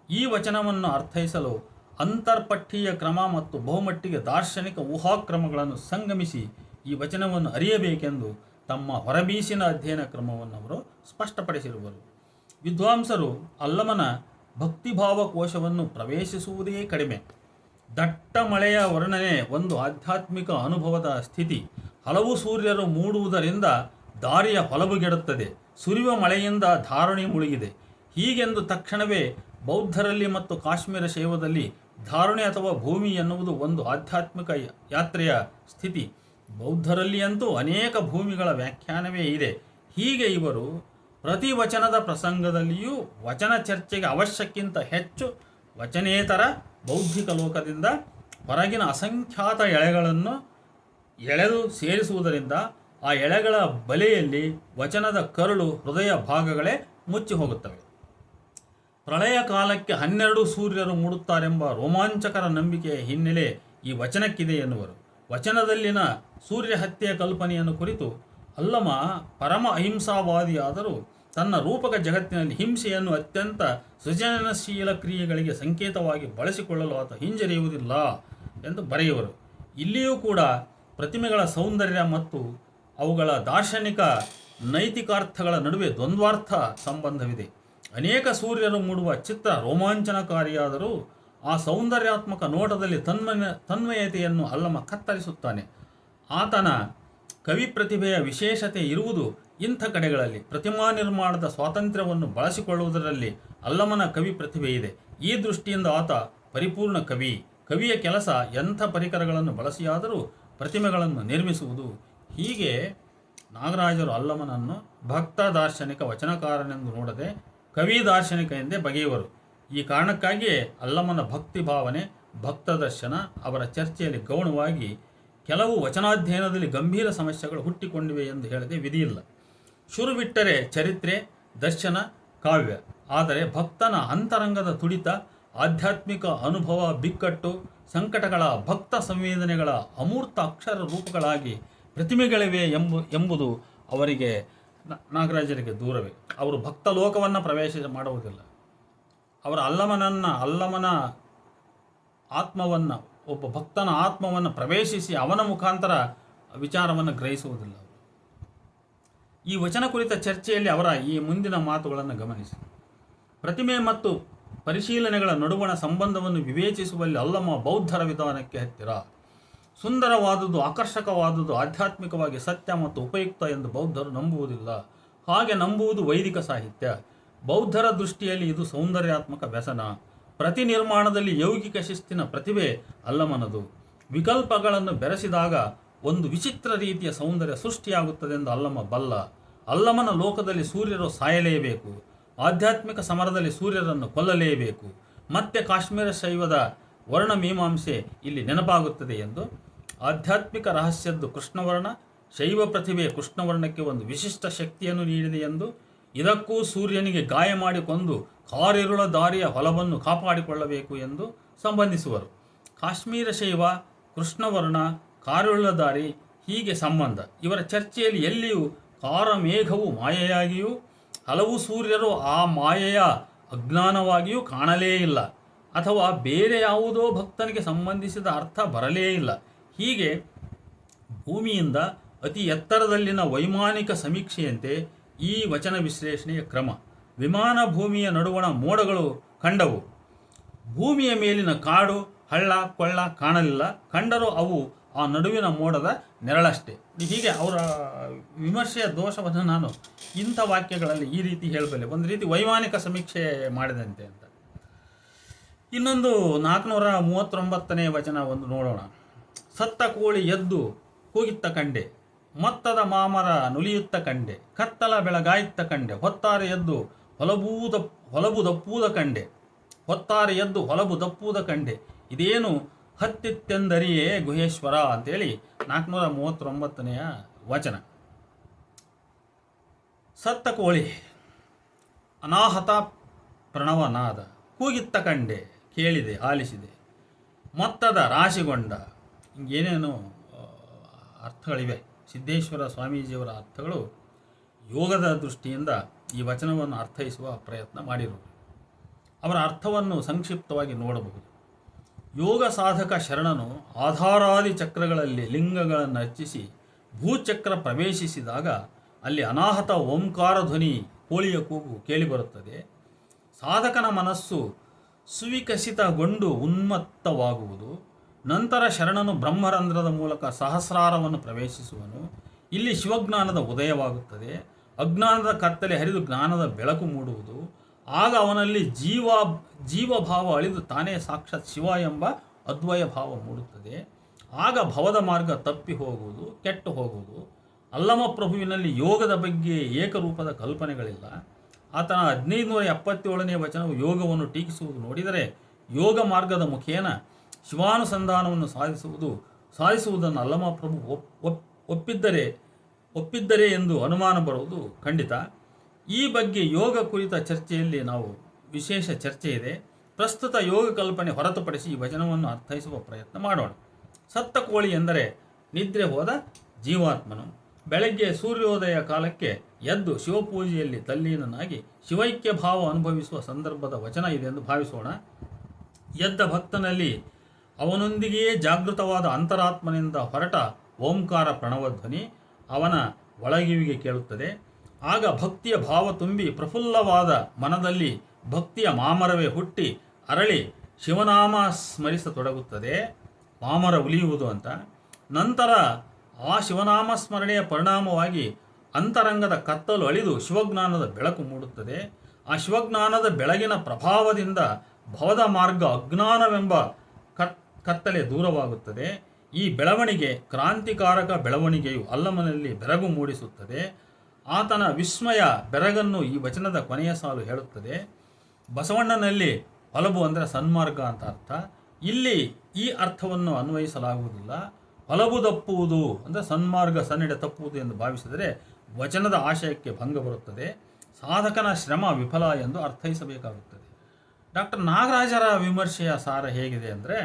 ಈ ವಚನವನ್ನು ಅರ್ಥೈಸಲು ಅಂತರ್ಪಠೀಯ ಕ್ರಮ ಮತ್ತು ಬಹುಮಟ್ಟಿಗೆ ದಾರ್ಶನಿಕ ಊಹಾಕ್ರಮಗಳನ್ನು ಸಂಗಮಿಸಿ ಈ ವಚನವನ್ನು ಅರಿಯಬೇಕೆಂದು ತಮ್ಮ ಹೊರಬೀಸಿನ ಅಧ್ಯಯನ ಕ್ರಮವನ್ನು ಅವರು ಸ್ಪಷ್ಟಪಡಿಸಿರುವರು. ವಿದ್ವಾಂಸರು ಅಲ್ಲಮನ ಭಕ್ತಿಭಾವ ಕೋಶವನ್ನು ಪ್ರವೇಶಿಸುವುದೇ ಕಡಿಮೆ. ದಟ್ಟ ಮಳೆಯ ವರ್ಣನೆ ಒಂದು ಆಧ್ಯಾತ್ಮಿಕ ಅನುಭವದ ಸ್ಥಿತಿ. ಹಲವು ಸೂರ್ಯರು ಮೂಡುವುದರಿಂದ ದಾರಿಯ ಹೊಲಬುಗೆಡುತ್ತದೆ. ಸುರಿಯುವ ಮಳೆಯಿಂದ ಧಾರಣೆ ಮುಳುಗಿದೆ. ಹೀಗೆಂದು ತಕ್ಷಣವೇ ಬೌದ್ಧರಲ್ಲಿ ಮತ್ತು ಕಾಶ್ಮೀರ ಶೈವದಲ್ಲಿ ಧಾರಣೆ ಅಥವಾ ಭೂಮಿ ಎನ್ನುವುದು ಒಂದು ಆಧ್ಯಾತ್ಮಿಕ ಯಾತ್ರೆಯ ಸ್ಥಿತಿ. ಬೌದ್ಧರಲ್ಲಿಯಂತೂ ಅನೇಕ ಭೂಮಿಗಳ ವ್ಯಾಖ್ಯಾನವೇ ಇದೆ. ಹೀಗೆ ಇವರು ಪ್ರತಿ ವಚನದ ಪ್ರಸಂಗದಲ್ಲಿಯೂ ವಚನ ಚರ್ಚೆಗೆ ಅವಶ್ಯಕ್ಕಿಂತ ಹೆಚ್ಚು ವಚನೇತರ ಬೌದ್ಧಿಕ ಲೋಕದಿಂದ ಹೊರಗಿನ ಅಸಂಖ್ಯಾತ ಎಳೆಗಳನ್ನು ಎಳೆದು ಸೇರಿಸುವುದರಿಂದ ಆ ಎಳೆಗಳ ಬಲೆಯಲ್ಲಿ ವಚನದ ಕರುಳು ಹೃದಯ ಭಾಗಗಳೇ ಮುಚ್ಚಿ ಹೋಗುತ್ತವೆ. ಪ್ರಳಯ ಕಾಲಕ್ಕೆ 12 ಸೂರ್ಯರು ಮೂಡುತ್ತಾರೆಂಬ ರೋಮಾಂಚಕರ ನಂಬಿಕೆಯ ಹಿನ್ನೆಲೆ ಈ ವಚನಕ್ಕಿದೆ ಎನ್ನುವರು. ವಚನದಲ್ಲಿನ ಸೂರ್ಯ ಹತ್ಯೆಯ ಕಲ್ಪನೆಯನ್ನು ಕುರಿತು ಅಲ್ಲಮ ಪರಮ ಅಹಿಂಸಾವಾದಿಯಾದರೂ ತನ್ನ ರೂಪಕ ಜಗತ್ತಿನಲ್ಲಿ ಹಿಂಸೆಯನ್ನು ಅತ್ಯಂತ ಸೃಜನಶೀಲ ಕ್ರಿಯೆಗಳಿಗೆ ಸಂಕೇತವಾಗಿ ಬಳಸಿಕೊಳ್ಳಲು ಆತ ಹಿಂಜರಿಯುವುದಿಲ್ಲ ಎಂದು ಬರೆಯುವರು. ಇಲ್ಲಿಯೂ ಕೂಡ ಪ್ರತಿಮೆಗಳ ಸೌಂದರ್ಯ ಮತ್ತು ಅವುಗಳ ದಾರ್ಶನಿಕ ನೈತಿಕಾರ್ಥಗಳ ನಡುವೆ ದ್ವಂದ್ವಾರ್ಥ ಸಂಬಂಧವಿದೆ. ಅನೇಕ ಸೂರ್ಯರು ಮೂಡುವ ಚಿತ್ರ ರೋಮಾಂಚನಕಾರಿಯಾದರೂ ಆ ಸೌಂದರ್ಯಾತ್ಮಕ ನೋಟದಲ್ಲಿ ತನ್ಮಯತೆಯನ್ನು ಅಲ್ಲಮ ಕತ್ತರಿಸುತ್ತಾನೆ. ಆತನ ಕವಿ ಪ್ರತಿಭೆಯ ವಿಶೇಷತೆ ಇರುವುದು ಇಂಥ ಕಡೆಗಳಲ್ಲಿ. ಪ್ರತಿಮಾ ನಿರ್ಮಾಣದ ಸ್ವಾತಂತ್ರ್ಯವನ್ನು ಬಳಸಿಕೊಳ್ಳುವುದರಲ್ಲಿ ಅಲ್ಲಮನ ಕವಿ ಪ್ರತಿಭೆ ಇದೆ. ಈ ದೃಷ್ಟಿಯಿಂದ ಆತ ಪರಿಪೂರ್ಣ ಕವಿ. ಕವಿಯ ಕೆಲಸ ಎಂಥ ಪರಿಕರಗಳನ್ನು ಬಳಸಿಯಾದರೂ ಪ್ರತಿಮೆಗಳನ್ನು ನಿರ್ಮಿಸುವುದು. ಹೀಗೆ ನಾಗರಾಜರು ಅಲ್ಲಮನನ್ನು ಭಕ್ತ ದಾರ್ಶನಿಕ ವಚನಕಾರನೆಂದು ನೋಡದೆ ಕವಿ ದಾರ್ಶನಿಕ ಎಂದೇ ಬಗೆಯುವರು. ಈ ಕಾರಣಕ್ಕಾಗಿಯೇ ಅಲ್ಲಮನ ಭಕ್ತಿ ಭಾವನೆ, ಭಕ್ತ ದರ್ಶನ ಅವರ ಚರ್ಚೆಯಲ್ಲಿ ಗೌಣವಾಗಿ ಕೆಲವು ವಚನಾಧ್ಯಯನದಲ್ಲಿ ಗಂಭೀರ ಸಮಸ್ಯೆಗಳು ಹುಟ್ಟಿಕೊಂಡಿವೆ ಎಂದು ಹೇಳದೆ ವಿಧಿಯಿಲ್ಲ. ಶುರುಬಿಟ್ಟರೆ ಚರಿತ್ರೆ, ದರ್ಶನ, ಕಾವ್ಯ. ಆದರೆ ಭಕ್ತನ ಅಂತರಂಗದ ತುಡಿತ, ಆಧ್ಯಾತ್ಮಿಕ ಅನುಭವ, ಬಿಕ್ಕಟ್ಟು, ಸಂಕಟಗಳ ಭಕ್ತ ಸಂವೇದನೆಗಳ ಅಮೂರ್ತ ಅಕ್ಷರ ರೂಪಗಳಾಗಿ ಪ್ರತಿಮೆಗಳಿವೆ ಎಂಬುದು ಅವರಿಗೆ ನಾಗರಾಜರಿಗೆ ದೂರವೇ. ಅವರು ಭಕ್ತ ಲೋಕವನ್ನು ಪ್ರವೇಶ ಮಾಡುವುದಿಲ್ಲ. ಅವರ ಅಲ್ಲಮನ ಆತ್ಮವನ್ನು, ಒಬ್ಬ ಭಕ್ತನ ಆತ್ಮವನ್ನು ಪ್ರವೇಶಿಸಿ ಅವನ ಮುಖಾಂತರ ವಿಚಾರವನ್ನು ಗ್ರಹಿಸುವುದಿಲ್ಲ. ಈ ವಚನ ಕುರಿತ ಚರ್ಚೆಯಲ್ಲಿ ಅವರ ಈ ಮುಂದಿನ ಮಾತುಗಳನ್ನು ಗಮನಿಸಿ. ಪ್ರತಿಮೆ ಮತ್ತು ಪರಿಶೀಲನೆಗಳ ನಡುವಣ ಸಂಬಂಧವನ್ನು ವಿವೇಚಿಸುವಲ್ಲಿ ಅಲ್ಲಮ ಬೌದ್ಧರ ವಿಧಾನಕ್ಕೆ ಹತ್ತಿರ. ಸುಂದರವಾದುದು, ಆಕರ್ಷಕವಾದುದು ಆಧ್ಯಾತ್ಮಿಕವಾಗಿ ಸತ್ಯ ಮತ್ತು ಉಪಯುಕ್ತ ಎಂದು ಬೌದ್ಧರು ನಂಬುವುದಿಲ್ಲ. ಹಾಗೆ ನಂಬುವುದು ವೈದಿಕ ಸಾಹಿತ್ಯ. ಬೌದ್ಧರ ದೃಷ್ಟಿಯಲ್ಲಿ ಇದು ಸೌಂದರ್ಯಾತ್ಮಕ ವ್ಯಸನ. ಪ್ರತಿ ನಿರ್ಮಾಣದಲ್ಲಿ ಯೌಗಿಕ ಶಿಸ್ತಿನ ಪ್ರತಿಭೆ ಅಲ್ಲಮನದು. ವಿಕಲ್ಪಗಳನ್ನು ಬೆರೆಸಿದಾಗ ಒಂದು ವಿಚಿತ್ರ ರೀತಿಯ ಸೌಂದರ್ಯ ಸೃಷ್ಟಿಯಾಗುತ್ತದೆ ಎಂದು ಅಲ್ಲಮ ಬಲ್ಲ. ಅಲ್ಲಮನ ಲೋಕದಲ್ಲಿ ಸೂರ್ಯರು ಸಾಯಲೇಬೇಕು. ಆಧ್ಯಾತ್ಮಿಕ ಸಮರದಲ್ಲಿ ಸೂರ್ಯರನ್ನು ಕೊಲ್ಲಲೇಬೇಕು. ಮತ್ತೆ ಕಾಶ್ಮೀರ ಶೈವದ ವರ್ಣಮೀಮಾಂಸೆ ಇಲ್ಲಿ ನೆನಪಾಗುತ್ತದೆ ಎಂದು. ಆಧ್ಯಾತ್ಮಿಕ ರಹಸ್ಯದ್ದು ಕೃಷ್ಣವರ್ಣ, ಶೈವ ಪ್ರತಿಭೆ ಕೃಷ್ಣವರ್ಣಕ್ಕೆ ಒಂದು ವಿಶಿಷ್ಟ ಶಕ್ತಿಯನ್ನು ನೀಡಿದೆ ಎಂದು, ಇದಕ್ಕೂ ಸೂರ್ಯನಿಗೆ ಗಾಯ ಮಾಡಿ ಕೊಂದು ಕಾರಿರುಳ ದಾರಿಯ ಹೊಲವನ್ನು ಕಾಪಾಡಿಕೊಳ್ಳಬೇಕು ಎಂದು ಸಂಬಂಧಿಸುವರು. ಕಾಶ್ಮೀರ ಶೈವ, ಕೃಷ್ಣವರ್ಣ, ಕಾರಿರುಳ ದಾರಿ ಹೀಗೆ ಸಂಬಂಧ. ಇವರ ಚರ್ಚೆಯಲ್ಲಿ ಎಲ್ಲಿಯೂ ಕಾರಮೇಘವು ಮಾಯೆಯಾಗಿಯೂ ಹಲವು ಸೂರ್ಯರು ಆ ಮಾಯೆಯ ಅಜ್ಞಾನವಾಗಿಯೂ ಕಾಣಲೇ ಇಲ್ಲ, ಅಥವಾ ಬೇರೆ ಯಾವುದೋ ಭಕ್ತನಿಗೆ ಸಂಬಂಧಿಸಿದ ಅರ್ಥ ಬರಲೇ ಇಲ್ಲ. ಹೀಗೆ ಭೂಮಿಯಿಂದ ಅತಿ ಎತ್ತರದಲ್ಲಿನ ವೈಮಾನಿಕ ಸಮೀಕ್ಷೆಯಂತೆ ಈ ವಚನ ವಿಶ್ಲೇಷಣೆಯ ಕ್ರಮ. ವಿಮಾನ ಭೂಮಿಯ ನಡುವಣ ಮೋಡಗಳು ಕಂಡವು. ಭೂಮಿಯ ಮೇಲಿನ ಕಾಡು ಹಳ್ಳ ಕೊಳ್ಳ ಕಾಣಲಿಲ್ಲ, ಕಂಡರೂ ಅವು ಆ ನಡುವಿನ ಮೋಡದ ನೆರಳಷ್ಟೇ. ಹೀಗೆ ಅವರ ವಿಮರ್ಶೆಯ ದೋಷವನ್ನು ನಾನು ಇಂಥ ವಾಕ್ಯಗಳಲ್ಲಿ ಈ ರೀತಿ ಹೇಳಬಲ್ಲೆ, ಒಂದು ರೀತಿ ವೈಮಾನಿಕ ಸಮೀಕ್ಷೆ ಮಾಡಿದಂತೆ ಅಂತ. ಇನ್ನೊಂದು 439ನೇ ವಚನ ಒಂದು ನೋಡೋಣ. ಸತ್ತ ಕೋಳಿ ಎದ್ದು ಕೂಗಿತ್ತ ಕಂಡೆ, ಮತ್ತದ ಮಾಮರ ನುಲಿಯುತ್ತ ಕಂಡೆ, ಕತ್ತಲ ಬೆಳಗಾಯಿತ್ತ ಕಂಡೆ, ಹೊತ್ತಾರೆ ಎದ್ದು ಹೊಲಬು ದಪ್ಪೂದ ಕಂಡೆ, ಹೊತ್ತಾರೆ ಎದ್ದು ಹೊಲಬು ದಪ್ಪೂದ ಕಂಡೆ, ಇದೇನು ಹತ್ತಿತ್ತೆಂದರಿಯೇ ಗುಹೇಶ್ವರ ಅಂತೇಳಿ 439ನೆಯ ವಚನ. ಸತ್ತ ಕೋಳಿ ಅನಾಹತ ಪ್ರಣವನಾದ, ಕೂಗಿತ್ತ ಕಂಡೆ ಕೇಳಿದೆ ಆಲಿಸಿದೆ, ಮತ್ತದ ರಾಶಿಗೊಂಡ, ಹಿಂಗೇನೇನು ಅರ್ಥಗಳಿವೆ. ಸಿದ್ದೇಶ್ವರ ಸ್ವಾಮೀಜಿಯವರ ಅರ್ಥಗಳು ಯೋಗದ ದೃಷ್ಟಿಯಿಂದ ಈ ವಚನವನ್ನು ಅರ್ಥೈಸುವ ಪ್ರಯತ್ನ ಮಾಡಿರುವುದು. ಅವರ ಅರ್ಥವನ್ನು ಸಂಕ್ಷಿಪ್ತವಾಗಿ ನೋಡಬಹುದು. ಯೋಗ ಸಾಧಕ ಶರಣನು ಆಧಾರಾದಿ ಚಕ್ರಗಳಲ್ಲಿ ಲಿಂಗಗಳನ್ನು ಅರ್ಚಿಸಿ ಭೂಚಕ್ರ ಪ್ರವೇಶಿಸಿದಾಗ ಅಲ್ಲಿ ಅನಾಹತ ಓಂಕಾರ ಧ್ವನಿ ಕೋಳಿಯ ಕೂಗು ಕೇಳಿಬರುತ್ತದೆ. ಸಾಧಕನ ಮನಸ್ಸು ಸುವಿಕಸಿತಗೊಂಡು ಉನ್ಮತ್ತವಾಗುವುದು. ನಂತರ ಶರಣನು ಬ್ರಹ್ಮರಂಧ್ರದ ಮೂಲಕ ಸಹಸ್ರಾರವನ್ನು ಪ್ರವೇಶಿಸುವನು. ಇಲ್ಲಿ ಶಿವಜ್ಞಾನದ ಉದಯವಾಗುತ್ತದೆ. ಅಜ್ಞಾನದ ಕತ್ತಲೆ ಹರಿದು ಜ್ಞಾನದ ಬೆಳಕು ಮೂಡುವುದು. ಆಗ ಅವನಲ್ಲಿ ಜೀವಭಾವ ಅಳಿದು ತಾನೇ ಸಾಕ್ಷಾತ್ ಶಿವ ಎಂಬ ಅದ್ವಯ ಭಾವ ಮೂಡುತ್ತದೆ. ಆಗ ಭವದ ಮಾರ್ಗ ತಪ್ಪಿ ಹೋಗುವುದು, ಕೆಟ್ಟು ಹೋಗುವುದು. ಅಲ್ಲಮ ಪ್ರಭುವಿನಲ್ಲಿ ಯೋಗದ ಬಗ್ಗೆ ಏಕರೂಪದ ಕಲ್ಪನೆಗಳಿಲ್ಲ. ಆತನ 1577ನೇ ವಚನವು ಯೋಗವನ್ನು ಟೀಕಿಸುವುದು ನೋಡಿದರೆ ಯೋಗ ಮಾರ್ಗದ ಮುಖೇನ ಶಿವಾನುಸಂಧಾನವನ್ನು ಸಾಧಿಸುವುದನ್ನು ಅಲ್ಲಮ ಪ್ರಭು ಒಪ್ಪಿದ್ದರೆ ಎಂದು ಅನುಮಾನ ಬರುವುದು ಖಂಡಿತ. ಈ ಬಗ್ಗೆ ಯೋಗ ಕುರಿತ ಚರ್ಚೆಯಲ್ಲಿ ನಾವು ವಿಶೇಷ ಚರ್ಚೆ ಇದೆ. ಪ್ರಸ್ತುತ ಯೋಗ ಕಲ್ಪನೆ ಹೊರತುಪಡಿಸಿ ಈ ವಚನವನ್ನು ಅರ್ಥೈಸುವ ಪ್ರಯತ್ನ ಮಾಡೋಣ. ಸತ್ತ ಕೋಳಿ ಎಂದರೆ ನಿದ್ರೆ ಹೋದ ಜೀವಾತ್ಮನು ಬೆಳಗ್ಗೆ ಸೂರ್ಯೋದಯ ಕಾಲಕ್ಕೆ ಎದ್ದು ಶಿವಪೂಜೆಯಲ್ಲಿ ತಲ್ಲೀನನಾಗಿ ಶಿವೈಕ್ಯ ಭಾವ ಅನುಭವಿಸುವ ಸಂದರ್ಭದ ವಚನ ಇದೆ ಎಂದು ಭಾವಿಸೋಣ. ಎದ್ದ ಭಕ್ತನಲ್ಲಿ ಅವನೊಂದಿಗೆಯೇ ಜಾಗೃತವಾದ ಅಂತರಾತ್ಮನಿಂದ ಹೊರಟ ಓಂಕಾರ ಪ್ರಣವಧ್ವನಿ ಅವನ ಒಳಗಿವಿಗೆ ಕೇಳುತ್ತದೆ. ಆಗ ಭಕ್ತಿಯ ಭಾವ ತುಂಬಿ ಪ್ರಫುಲ್ಲವಾದ ಮನದಲ್ಲಿ ಭಕ್ತಿಯ ಮಾಮರವೇ ಹುಟ್ಟಿ ಅರಳಿ ಶಿವನಾಮ ಸ್ಮರಿಸತೊಡಗುತ್ತದೆ. ಮಾಮರ ಉಲಿಯುವುದು ಅಂತ. ನಂತರ ಆ ಶಿವನಾಮ ಸ್ಮರಣೆಯ ಪರಿಣಾಮವಾಗಿ ಅಂತರಂಗದ ಕತ್ತಲು ಅಳಿದು ಶಿವಜ್ಞಾನದ ಬೆಳಕು ಮೂಡುತ್ತದೆ. ಆ ಶಿವಜ್ಞಾನದ ಬೆಳಗಿನ ಪ್ರಭಾವದಿಂದ ಭವದ ಮಾರ್ಗ ಅಜ್ಞಾನವೆಂಬ ಕತ್ತಲೆ ದೂರವಾಗುತ್ತದೆ. ಈ ಬೆಳವಣಿಗೆ ಕ್ರಾಂತಿಕಾರಕ ಬೆಳವಣಿಗೆಯು ಅಲ್ಲಮನಲ್ಲಿ ಬೆರಗು ಮೂಡಿಸುತ್ತದೆ. ಆತನ ವಿಸ್ಮಯ ಬೆರಗನ್ನು ಈ ವಚನದ ಕೊನೆಯ ಸಾಲು ಹೇಳುತ್ತದೆ. ಬಸವಣ್ಣನಲ್ಲಿ ಹೊಲಬು ಅಂದರೆ ಸನ್ಮಾರ್ಗ ಅಂತ ಅರ್ಥ. ಇಲ್ಲಿ ಈ ಅರ್ಥವನ್ನು ಅನ್ವಯಿಸಲಾಗುವುದಿಲ್ಲ. ಹೊಲಬು ತಪ್ಪುವುದು ಅಂದರೆ ಸನ್ಮಾರ್ಗ ಸನ್ನಿಡೆ ತಪ್ಪುವುದು ಎಂದು ಭಾವಿಸಿದರೆ ವಚನದ ಆಶಯಕ್ಕೆ ಭಂಗ ಬರುತ್ತದೆ. ಸಾಧಕನ ಶ್ರಮ ವಿಫಲ ಎಂದು ಅರ್ಥೈಸಬೇಕಾಗುತ್ತದೆ. ಡಾಕ್ಟರ್ ನಾಗರಾಜರ ವಿಮರ್ಶೆಯ ಸಾರ ಹೇಗಿದೆ ಅಂದರೆ,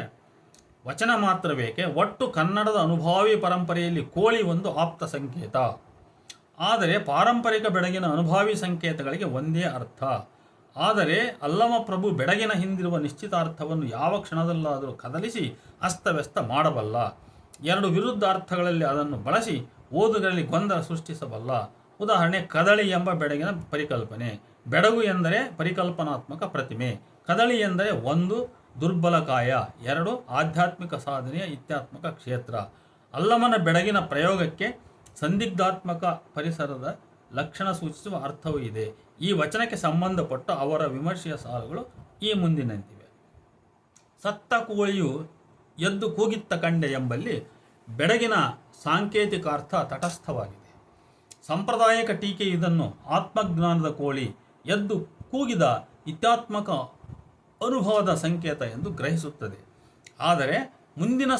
ವಚನ ಮಾತ್ರ ಬೇಕೆ, ಒಟ್ಟು ಕನ್ನಡದ ಅನುಭಾವಿ ಪರಂಪರೆಯಲ್ಲಿ ಕೋಳಿ ಒಂದು ಆಪ್ತ ಸಂಕೇತ. ಆದರೆ ಪಾರಂಪರಿಕ ಬೆಳಗಿನ ಅನುಭಾವಿ ಸಂಕೇತಗಳಿಗೆ ಒಂದೇ ಅರ್ಥ. ಆದರೆ ಅಲ್ಲಮ ಪ್ರಭು ಬೆಳಗಿನ ಹಿಂದಿರುವ ನಿಶ್ಚಿತಾರ್ಥವನ್ನು ಯಾವ ಕ್ಷಣದಲ್ಲಾದರೂ ಕದಲಿಸಿ ಅಸ್ತವ್ಯಸ್ತ ಮಾಡಬಲ್ಲ. ಎರಡು ವಿರುದ್ಧ ಅರ್ಥಗಳಲ್ಲಿ ಅದನ್ನು ಬಳಸಿ ಓದುಗರಲ್ಲಿ ಗೊಂದಲ ಸೃಷ್ಟಿಸಬಲ್ಲ. ಉದಾಹರಣೆ, ಕದಳಿ ಎಂಬ ಬೆಳಗಿನ ಪರಿಕಲ್ಪನೆ. ಬೆಡಗು ಎಂದರೆ ಪರಿಕಲ್ಪನಾತ್ಮಕ ಪ್ರತಿಮೆ. ಕದಳಿ ಎಂದರೆ ಒಂದು ದುರ್ಬಲ ಕಾಯ, ಎರಡು ಆಧ್ಯಾತ್ಮಿಕ ಸಾಧನೆಯ ಇತ್ಯಾತ್ಮಕ ಕ್ಷೇತ್ರ. ಅಲ್ಲಮನ ಬೆಳಗಿನ ಪ್ರಯೋಗಕ್ಕೆ ಸಂದಿಗ್ಧಾತ್ಮಕ ಪರಿಸರದ ಲಕ್ಷಣ ಸೂಚಿಸುವ ಅರ್ಥವೂ ಇದೆ. ಈ ವಚನಕ್ಕೆ ಸಂಬಂಧಪಟ್ಟ ಅವರ ವಿಮರ್ಶೆಯ ಸಾಲುಗಳು ಈ ಮುಂದಿನಂತಿವೆ. ಸತ್ತ ಕೋಳಿಯು ಎದ್ದು ಕೂಗಿತ್ತ ಕಂಡೆ ಎಂಬಲ್ಲಿ ಬೆಳಗಿನ ಸಾಂಕೇತಿಕಾರ್ಥ ತಟಸ್ಥವಾಗಿದೆ. ಸಾಂಪ್ರದಾಯಿಕ ಟೀಕೆ ಇದನ್ನು ಆತ್ಮಜ್ಞಾನದ ಕೋಳಿ ಎದ್ದು ಕೂಗಿದ ಇತ್ಯಾತ್ಮಕ ಅನುಭವದ ಸಂಕೇತ ಎಂದು ಗ್ರಹಿಸುತ್ತದೆ. ಆದರೆ ಮುಂದಿನ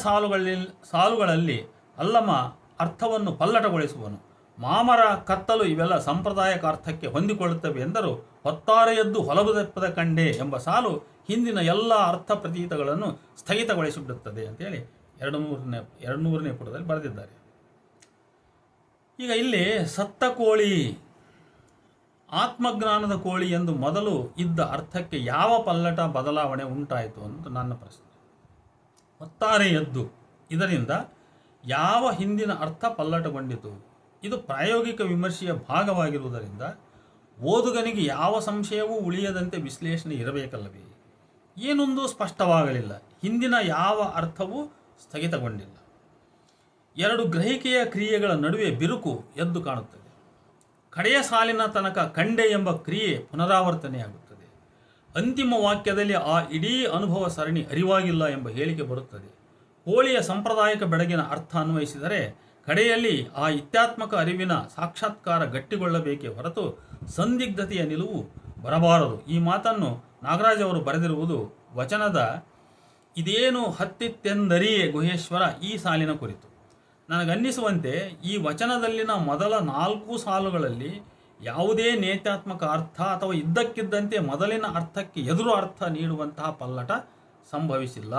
ಸಾಲುಗಳಲ್ಲಿ ಅಲ್ಲಮ ಅರ್ಥವನ್ನು ಪಲ್ಲಟಗೊಳಿಸುವನು. ಮಾಮರ, ಕತ್ತಲು ಇವೆಲ್ಲ ಸಾಂಪ್ರದಾಯಿಕ ಅರ್ಥಕ್ಕೆ ಹೊಂದಿಕೊಳ್ಳುತ್ತವೆ ಎಂದರೂ ಹೊತ್ತಾರೆ ಎದ್ದು ಹೊಲಬು ತಪ್ಪದ ಕಂಡೆ ಎಂಬ ಸಾಲು ಹಿಂದಿನ ಎಲ್ಲ ಅರ್ಥ ಪ್ರತೀತಗಳನ್ನು ಸ್ಥಗಿತಗೊಳಿಸಿಬಿಡುತ್ತದೆ ಅಂತೇಳಿ 200ನೇ ಪುಟದಲ್ಲಿ ಬರೆದಿದ್ದಾರೆ. ಈಗ ಇಲ್ಲಿ ಸತ್ತ ಕೋಳಿ ಆತ್ಮಜ್ಞಾನದ ಕೋಳಿ ಎಂದು ಮೊದಲು ಇದ್ದ ಅರ್ಥಕ್ಕೆ ಯಾವ ಪಲ್ಲಟ ಬದಲಾವಣೆ ಉಂಟಾಯಿತು ಅಂತ ನನ್ನ ಪ್ರಶ್ನೆ. ಹೊತ್ತಾರೆ ಎದ್ದು ಇದರಿಂದ ಯಾವ ಹಿಂದಿನ ಅರ್ಥ ಪಲ್ಲಟಗೊಂಡಿತು? ಇದು ಪ್ರಾಯೋಗಿಕ ವಿಮರ್ಶೆಯ ಭಾಗವಾಗಿರುವುದರಿಂದ ಓದುಗನಿಗೆ ಯಾವ ಸಂಶಯವೂ ಉಳಿಯದಂತೆ ವಿಶ್ಲೇಷಣೆ ಇರಬೇಕಲ್ಲವೇ? ಏನೊಂದು ಸ್ಪಷ್ಟವಾಗಲಿಲ್ಲ. ಹಿಂದಿನ ಯಾವ ಅರ್ಥವೂ ಸ್ಥಗಿತಗೊಂಡಿಲ್ಲ. ಎರಡು ಗ್ರಹಿಕೆಯ ಕ್ರಿಯೆಗಳ ನಡುವೆ ಬಿರುಕು ಎದ್ದು ಕಾಣುತ್ತದೆ. ಕಡೆಯ ಸಾಲಿನ ತನಕ ಕಂಡೆ ಎಂಬ ಕ್ರಿಯೆ ಪುನರಾವರ್ತನೆಯಾಗುತ್ತದೆ. ಅಂತಿಮ ವಾಕ್ಯದಲ್ಲಿ ಆ ಇಡೀ ಅನುಭವ ಸರಣಿ ಅರಿವಾಗಿಲ್ಲ ಎಂಬ ಹೇಳಿಕೆ ಬರುತ್ತದೆ. ಹೋಳಿಯ ಸಾಂಪ್ರದಾಯಿಕ ಬೆಳಗಿನ ಅರ್ಥ ಅನ್ವಯಿಸಿದರೆ ಕಡೆಯಲ್ಲಿ ಆ ಇತ್ಯಾತ್ಮಕ ಅರಿವಿನ ಸಾಕ್ಷಾತ್ಕಾರ ಗಟ್ಟಿಗೊಳ್ಳಬೇಕೇ ಹೊರತು ಸಂದಿಗ್ಧತೆಯ ನಿಲುವು ಬರಬಾರದು. ಈ ಮಾತನ್ನು ನಾಗರಾಜ್ ಅವರು ಬರೆದಿರುವುದು ವಚನದ ಇದೇನು ಹತ್ತಿತ್ತೆಂದರಿಯೇ ಗುಹೇಶ್ವರ ಈ ಸಾಲಿನ ಕುರಿತು. ನನಗನ್ನಿಸುವಂತೆ ಈ ವಚನದಲ್ಲಿನ ಮೊದಲ 4 ಸಾಲುಗಳಲ್ಲಿ ಯಾವುದೇ ನೇತ್ಯಾತ್ಮಕ ಅರ್ಥ ಅಥವಾ ಇದ್ದಕ್ಕಿದ್ದಂತೆ ಮೊದಲಿನ ಅರ್ಥಕ್ಕೆ ಎದುರು ಅರ್ಥ ನೀಡುವಂತಹ ಪಲ್ಲಟ ಸಂಭವಿಸಿಲ್ಲ.